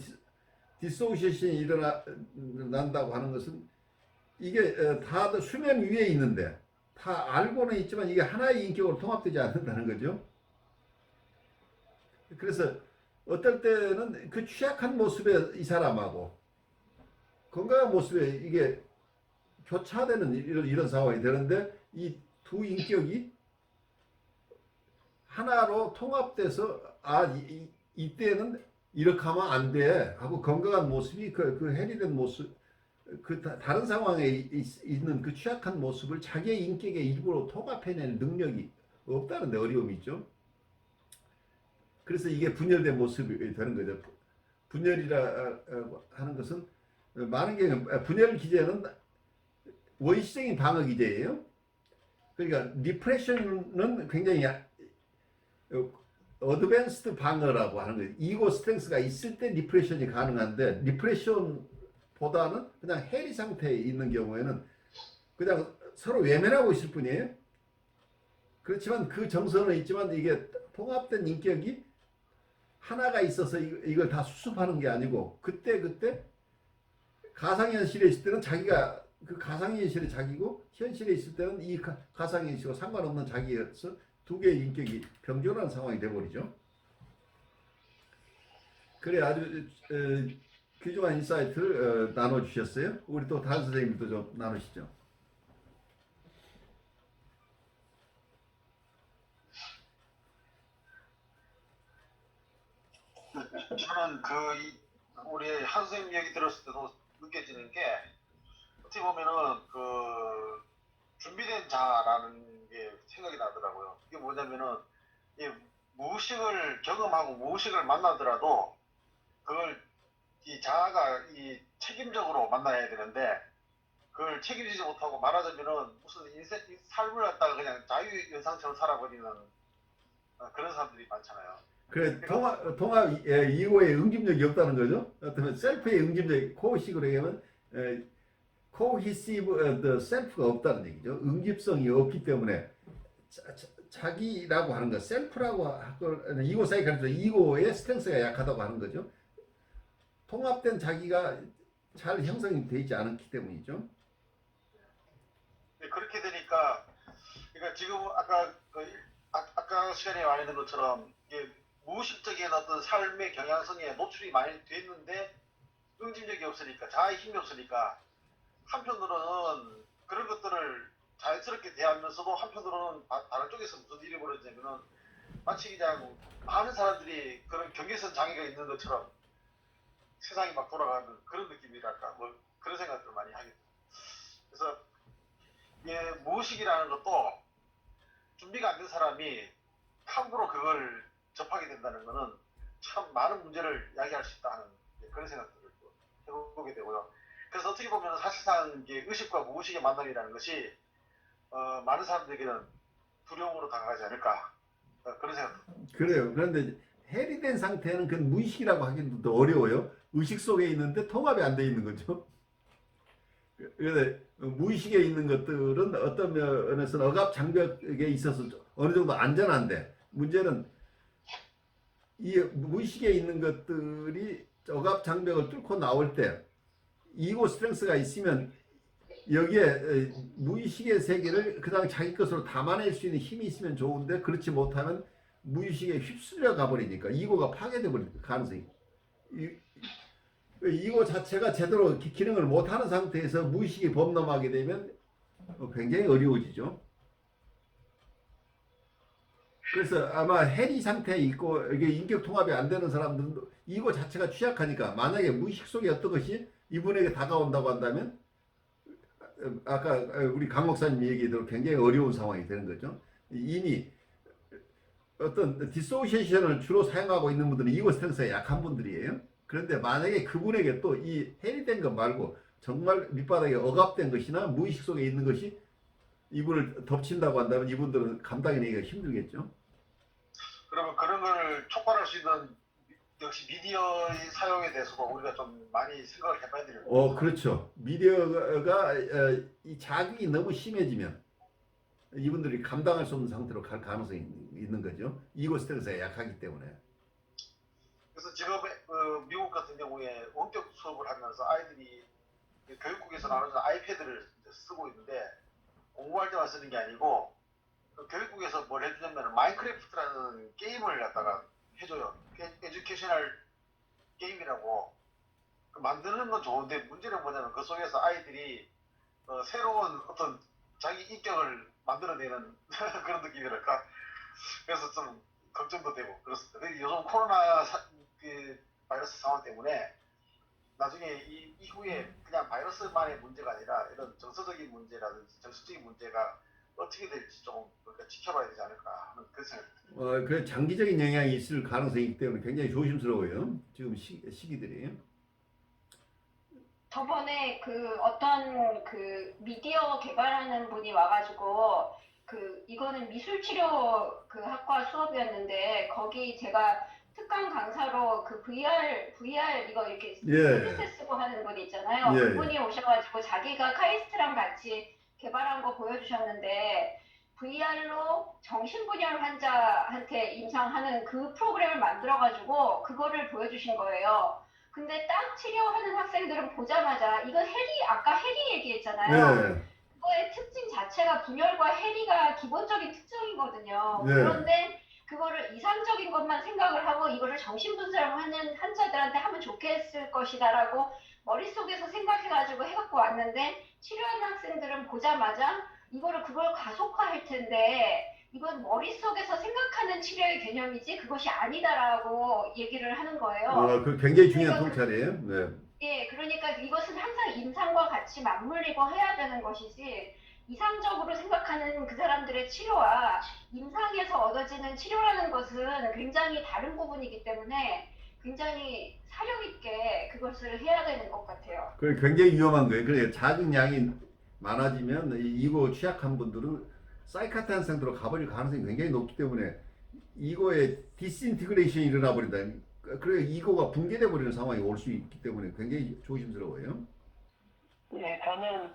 디소시에이션이 일어난다고 하는 것은 이게 다 수면 위에 있는데 다 알고는 있지만 이게 하나의 인격으로 통합되지 않는다는 거죠. 그래서 어떨 때는 그 취약한 모습의 이 사람하고 건강한 모습에 이게 교차되는 이런 상황이 되는데 이 두 인격이 하나로 통합돼서 이때는 이렇게 하면 안 돼 하고 건강한 모습이 그 해리된 모습 그 다른 상황에 있는 그 취약한 모습을 자기의 인격의 일부로 통합해낼 능력이 없다는 데 어려움이 있죠. 그래서 이게 분열된 모습이 되는 거죠. 분열이라 하는 것은 많은 경우 분열 기제는 원시적인 방어 기제예요. 그러니까 리프레션은 굉장히 어드밴스드 방어라고 하는 거예요. 이고 스트렝스가 있을 때 리프레션이 가능한데 리프레션보다는 그냥 해리 상태에 있는 경우에는 그냥 서로 외면하고 있을 뿐이에요. 그렇지만 그 정서는 있지만 이게 통합된 인격이 하나가 있어서 이걸 다 수습하는 게 아니고 그때 가상현실에 있을 때는 자기가 그 가상현실의 자기고 현실에 있을 때는 이 가상현실과 상관없는 자기여서 두 개의 인격이 병존하는 상황이 되어버리죠. 그래 아주 귀중한 인사이트를 나눠주셨어요. 우리 또 다른 선생님도 좀 나누시죠. 저는 우리 한 선생님 얘기 들었을 때도 느껴지는 게 어떻게 보면은 준비된 자라는 게 생각이 나더라고요. 이게 뭐냐면은 이 무의식을 경험하고 무의식을 만나더라도 그걸 이 자아가 이 책임적으로 만나야 되는데 그걸 책임지지 못하고 말하자면은 무슨 삶을 갖다가 그냥 자유연상처럼 살아버리는 그런 사람들이 많잖아요. 그래 통합 이후에 응집력이 없다는 거죠. 어쩌면 셀프의 응집력 코식으로 얘기하면 코히시브 셀프가 없다는 얘기죠. 응집성이 없기 때문에 자기라고 하는 것, 셀프라고 하고 이고 사이클에서 이고의 스트렝스가 약하다고 하는 거죠. 통합된 자기가 잘 형성이 되지 않았기 때문이죠. 네, 그렇게 되니까 그러니까 지금 아까 시간에 말했던 것처럼 이게 무의식적인 어떤 삶의 경향성에 노출이 많이 됐는데 응집력이 없으니까 자아의 힘이 없으니까 한편으로는 그런 것들을 자연스럽게 대하면서도 한편으로는 다른 쪽에서 무슨 일이 벌어지냐면은 마치 그냥 많은 사람들이 그런 경계선 장애가 있는 것처럼 세상이 막 돌아가는 그런 느낌이랄까 뭐 그런 생각들을 많이 하게 돼요. 그래서 예, 무의식이라는 것도 준비가 안 된 사람이 함부로 그걸 접하게 된다는 것은 참 많은 문제를 야기할 수 있다 하는 그런 생각들을 해보게 되고요. 그래서 어떻게 보면 사실상 이게 의식과 무의식의 만남이라는 것이 많은 사람들에게는 두려움으로 다가가지 않을까 그런 생각입니다. 그래요. 그런데 해리된 상태는 그 무의식이라고 하기도 더 어려워요. 의식 속에 있는데 통합이 안 돼 있는 거죠. 그런데 무의식에 있는 것들은 어떤 면에서는 억압 장벽에 있어서 어느 정도 안전한데 문제는 이 무의식에 있는 것들이 억압 장벽을 뚫고 나올 때 이고 스트렝스가 있으면 여기에 무의식의 세계를 그냥 자기 것으로 담아낼 수 있는 힘이 있으면 좋은데 그렇지 못하면 무의식에 휩쓸려 가버리니까 이고가 파괴돼 버릴 가능성이 이고 자체가 제대로 기능을 못하는 상태에서 무의식이 범람하게 되면 굉장히 어려워지죠. 그래서 아마 해리 상태에 있고 이게 인격 통합이 안 되는 사람들은 이고 자체가 취약하니까 만약에 무의식 속에 어떤 것이 이분에게 다가온다고 한다면 아까 우리 강 목사님 얘기대로 굉장히 어려운 상황이 되는 거죠. 이미 어떤 디소시에이션을 주로 사용하고 있는 분들은 이고 스트렝스가 약한 분들이에요. 그런데 만약에 그분에게 또 이 해리된 것 말고 정말 밑바닥에 억압된 것이나 무의식 속에 있는 것이 이분을 덮친다고 한다면 이분들은 감당해내기가 힘들겠죠. 그러면 그런 걸 촉발할 수 있는 역시 미디어의 사용에 대해서도 우리가 좀 많이 생각을 해봐야 되는 거죠. 그렇죠. 미디어가 이 자극이 너무 심해지면 이분들이 감당할 수 없는 상태로 갈 가능성이 있는 거죠. 이고 스트렝스가 약하기 때문에. 그래서 지금 미국 같은 경우에 원격 수업을 하면서 아이들이 교육국에서 나오는 아이패드를 쓰고 있는데 공부할 때만 쓰는 게 아니고 교육국에서 뭘 해주냐면 마인크래프트라는 게임을 갖다가 해줘요. 에듀케이셔널 게임이라고 만드는 건 좋은데 문제는 뭐냐면 그 속에서 아이들이 새로운 어떤 자기 인격을 만들어내는 그런 느낌이랄까. 그래서 좀 걱정도 되고 그렇습니다. 근데 요즘 코로나 바이러스 상황 때문에 나중에 이후에 그냥 바이러스만의 문제가 아니라 이런 정서적인 문제라든지 정신적인 문제가 어떻게 될지 조금 우리가 지켜봐야 되지 않을까 하는 그런 생각이 듭니다. 그 장기적인 영향이 있을 가능성이 있기 때문에 굉장히 조심스러워요. 지금 시기들이. 저번에 어떤 미디어 개발하는 분이 와가지고 이거는 미술치료 학과 수업이었는데 거기 제가 특강 강사로 VR 이거 이렇게 헤드셋 쓰고 하는 분 있잖아요. 예. 그분이 오셔가지고 자기가 카이스트랑 같이 개발한 거 보여주셨는데 VR로 정신분열 환자한테 임상하는 그 프로그램을 만들어가지고 그거를 보여주신 거예요. 근데 딱 치료하는 학생들은 보자마자 이건 아까 해리 얘기했잖아요. 네. 그거의 특징 자체가 분열과 해리가 기본적인 특징이거든요. 네. 그런데 그거를 이상적인 것만 생각을 하고 이거를 정신분석하는 환자들한테 하면 좋겠을 것이다라고 머릿속에서 생각해가지고 해갖고 왔는데 치료하는 학생들은 보자마자 그걸 가속화할 텐데 이건 머릿속에서 생각하는 치료의 개념이지 그것이 아니다라고 얘기를 하는 거예요. 그 굉장히 중요한 통찰이에요. 네. 예, 그러니까 이것은 항상 임상과 같이 맞물리고 해야 되는 것이지 이상적으로 생각하는 그 사람들의 치료와 임상에서 얻어지는 치료라는 것은 굉장히 다른 부분이기 때문에 굉장히 사력 있게 그것을 해야 되는 것 같아요. 그 굉장히 위험한 거예요. 그래 자극량이 많아지면 이거 취약한 분들은 사이카트한 상태로 가버릴 가능성이 굉장히 높기 때문에 이거에 디스인티그레이션이 일어나 버린다. 그래 이거가 붕괴돼 버리는 상황이 올 수 있기 때문에 굉장히 조심스러워요. 예, 저는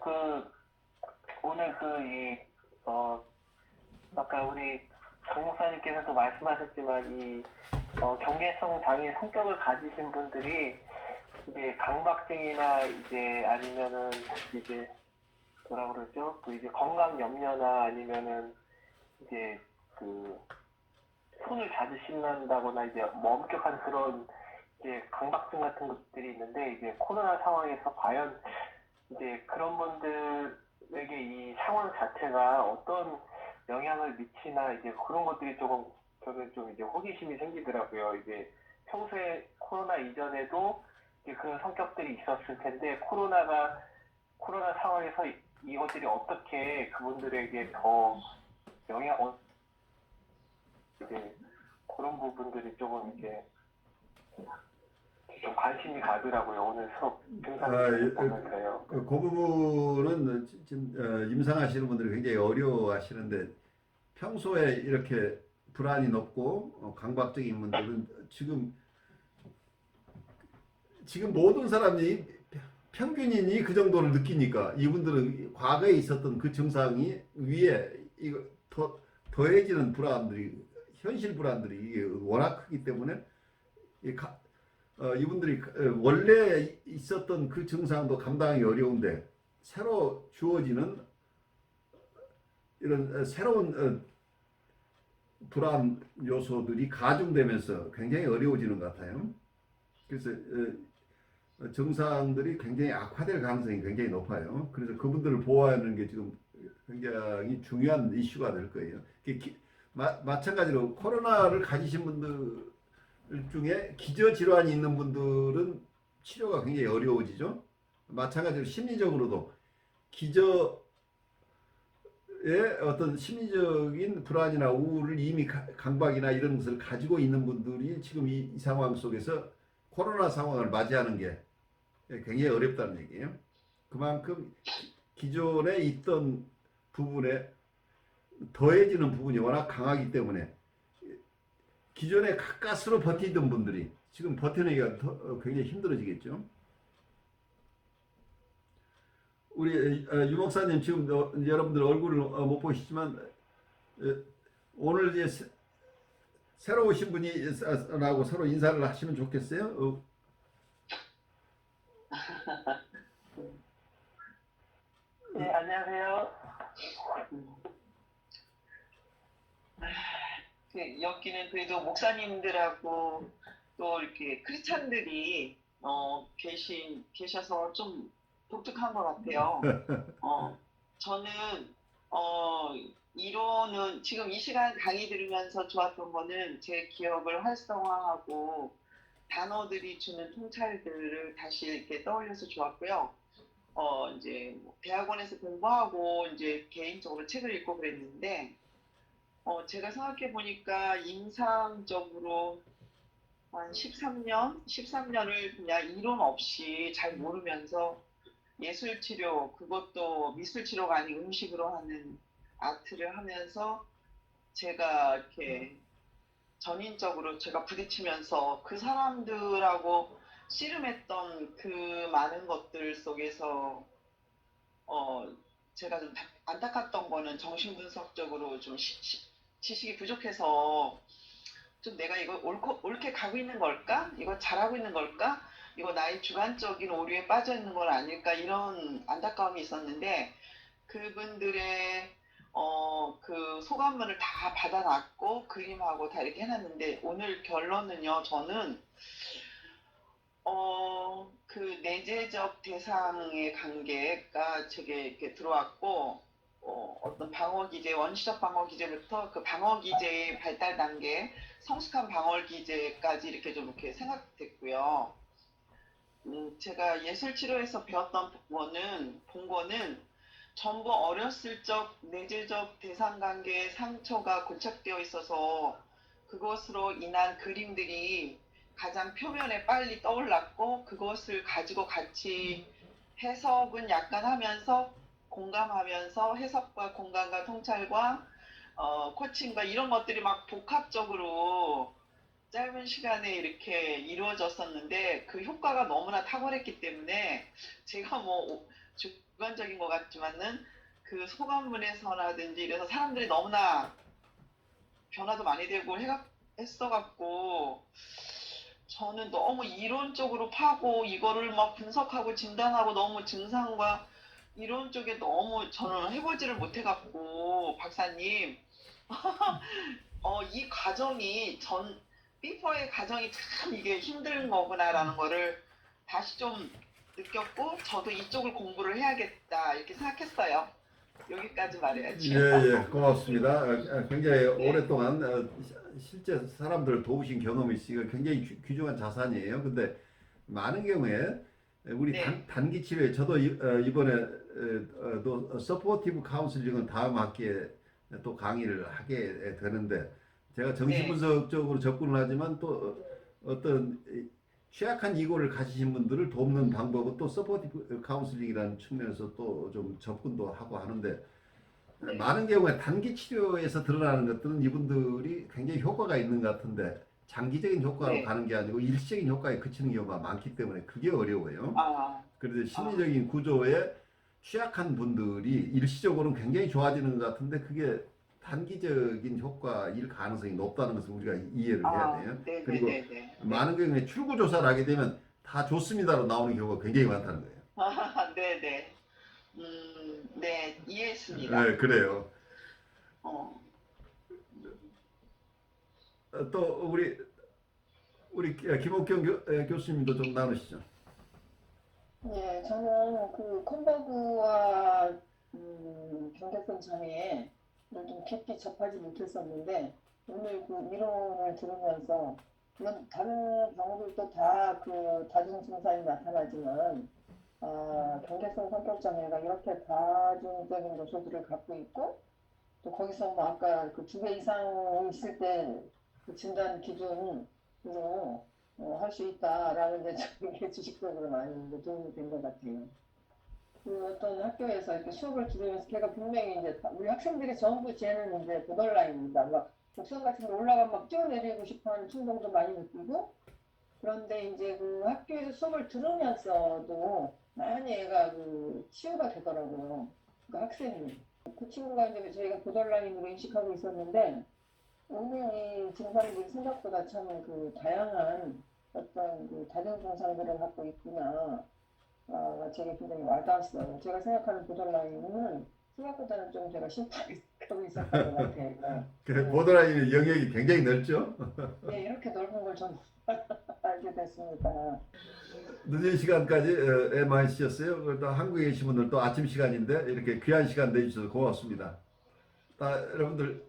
오늘 아까 우리 정 목사님께서도 말씀하셨지만 경계성 장애 성격을 가지신 분들이 이제 강박증이나 이제 아니면은 이제 뭐라 그러죠? 그 이제 건강 염려나 아니면은 이제 그 손을 자주 씻는다거나 이제 뭐 엄격한 그런 이제 강박증 같은 것들이 있는데 이제 코로나 상황에서 과연 이제 그런 분들에게 이 상황 자체가 어떤 영향을 미치나 이제 그런 것들이 조금 저는 좀 이제 호기심이 생기더라고요. 이제 평소에 코로나 이전에도 이제 그런 성격들이 있었을 텐데 코로나 상황에서 이것들이 어떻게 그분들에게 더 이제 그런 부분들이 조금 이제 좀 관심이 가더라고요. 오늘 수업 등산을 보면서요. 그 부분은 지금 임상하시는 분들이 굉장히 어려워하시는데 평소에 이렇게 불안이 높고 강박적인 분들은 지금 모든 사람이 평균인이 그 정도를 느끼니까 이분들은 과거에 있었던 그 증상이 위에 이거 더해지는 불안들이 현실 불안들이 이게 워낙 크기 때문에 이분들이 원래 있었던 그 증상도 감당하기 어려운데 새로 주어지는 이런 새로운 불안 요소들이 가중되면서 굉장히 어려워지는 것 같아요. 그래서 증상들이 굉장히 악화될 가능성이 굉장히 높아요. 그래서 그분들을 보호하는 게 지금 굉장히 중요한 이슈가 될 거예요. 마찬가지로 코로나를 가지신 분들 중에 기저질환이 있는 분들은 치료가 굉장히 어려워지죠. 마찬가지로 심리적으로도 기저의 어떤 심리적인 불안이나 우울을 이미 강박이나 이런 것을 가지고 있는 분들이 지금 이 상황 속에서 코로나 상황을 맞이하는 게 굉장히 어렵다는 얘기예요. 그만큼 기존에 있던 부분에 더해지는 부분이 워낙 강하기 때문에 기존에 가까스로 버티던 분들이 지금 버텨내기가 굉장히 힘들어지겠죠. 우리 유 목사님 지금 여러분들 얼굴을 못 보시지만 오늘 이제 새로 오신 분이 나하고 서로 인사를 하시면 좋겠어요. 네, 안녕하세요. 여기는 그래도 목사님들하고 또 이렇게 크리스찬들이 계셔서 좀 독특한 것 같아요. 저는 이론은 지금 이 시간 강의 들으면서 좋았던 거는 제 기억을 활성화하고 단어들이 주는 통찰들을 다시 이렇게 떠올려서 좋았고요. 이제 대학원에서 공부하고 이제 개인적으로 책을 읽고 그랬는데 제가 생각해 보니까 임상적으로 한 13년을 그냥 이론 없이 잘 모르면서 예술 치료, 그것도 미술 치료가 아닌 음식으로 하는 아트를 하면서 제가 이렇게 전인적으로 제가 부딪히면서 그 사람들하고 씨름했던 그 많은 것들 속에서 제가 좀 안타깝던 거는 정신분석적으로 좀 지식이 부족해서 좀 내가 이거 옳게 가고 있는 걸까? 이거 잘하고 있는 걸까? 이거 나의 주관적인 오류에 빠져 있는 건 아닐까? 이런 안타까움이 있었는데 그분들의 그 소감문을 다 받아놨고 그림하고 다 이렇게 해놨는데 오늘 결론은요. 저는 그 내재적 대상의 관계가 제게 이렇게 들어왔고 어떤 방어 기제, 원시적 방어 기제부터 그 방어 기제의 발달 단계, 성숙한 방어 기제까지 이렇게 좀 이렇게 생각됐고요. 제가 예술 치료에서 배웠던 본 거는 전부 어렸을 적 내재적 대상 관계의 상처가 고착되어 있어서 그것으로 인한 그림들이 가장 표면에 빨리 떠올랐고 그것을 가지고 같이 해석은 약간 하면서 공감하면서 해석과 공감과 통찰과 코칭과 이런 것들이 막 복합적으로 짧은 시간에 이렇게 이루어졌었는데 그 효과가 너무나 탁월했기 때문에 제가 뭐 주관적인 것 같지만은 그 소감문에서라든지 이래서 사람들이 너무나 변화도 많이 되고 했어갖고 저는 너무 이론적으로 파고 이거를 막 분석하고 진단하고 너무 증상과 이론 쪽에 너무 저는 해보지를 못해갖고 박사님 이 과정이 비포의 과정이 참 이게 힘든 거구나라는 거를 다시 좀 느꼈고 저도 이쪽을 공부를 해야겠다 이렇게 생각했어요. 여기까지 말해야지. 예, 고맙습니다. 굉장히 네. 오랫동안 실제 사람들을 도우신 경험이 있으니까 굉장히 귀중한 자산이에요. 근데 많은 경우에 우리 네. 단기 치료에 저도 이번에 또 서포티브 카운슬링은 다음 학기에 또 강의를 하게 되는데 제가 정신분석적으로 접근을 하지만 또 어떤 취약한 이고를 가지신 분들을 돕는 방법은 또 서포티브 카운슬링이라는 측면에서 또 좀 접근도 하고 하는데 네. 많은 경우에 단기 치료에서 드러나는 것들은 이분들이 굉장히 효과가 있는 것 같은데 장기적인 효과로 네. 가는 게 아니고 일시적인 효과에 그치는 경우가 많기 때문에 그게 어려워요. 아, 그래서 심리적인 구조에 취약한 분들이 일시적으로는 굉장히 좋아지는 것 같은데 그게 단기적인 효과일 가능성이 높다는 것을 우리가 이해를 해야 돼요. 네, 그리고 네, 네, 네. 많은 경우에 출구 조사를 하게 되면 다 좋습니다로 나오는 경우가 굉장히 많다는 거예요. 네, 네. 네, 이해했습니다. 네, 그래요. 어. 또 우리 김옥경 교수님도 좀 나누시죠. 네, 저는 그 콤버그와 경계선 장애를 좀 깊이 접하지 못했었는데 오늘 그 이론을 들으면서 물론 다른 경우들도 다 그 다중 증상이 나타나지만 경계성 성격 장애가 이렇게 다중적인 요소들을 갖고 있고 또 거기서 뭐 아까 그 2배 이상 있을 때 그 진단 기준으로 할 수 있다라는 이제 이게 지식적으로 많이 이제 도움이 된 것 같아요. 그 어떤 학교에서 이렇게 수업을 들으면서 걔가 분명히 이제 우리 학생들이 전부 쟤는 이제 보더라인입니다. 막 목선 같은 데 올라가 막 뛰어내리고 싶어하는 충동도 많이 느끼고 그런데 이제 그 학교에서 수업을 들으면서도 많이 애가 그 치유가 되더라고요. 그 학생이. 그 친구가 이제 저희가 보더라인으로 인식하고 있었는데 오늘 이 증상들이 생각보다 참 그 다양한 어떤 그 다른 증상들을 갖고 있구나. 제가 굉장히 와닿았어요. 제가 생각하는 보더라인은 생각보다는 좀 제가 심파하고 있었던 것 같아요. 그 보더라인의 영역이 굉장히 넓죠. 네, 이렇게 넓은 걸 좀 알게 됐습니다. 늦은 시간까지 많이 쓰셨어요. 그래도 한국에 계신 분들 또 아침 시간인데 이렇게 귀한 시간 내주셔서 고맙습니다. 여러분들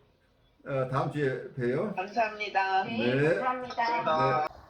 다음 주에 봬요. 감사합니다. 네, 네. 감사합니다. 감사합니다. 네.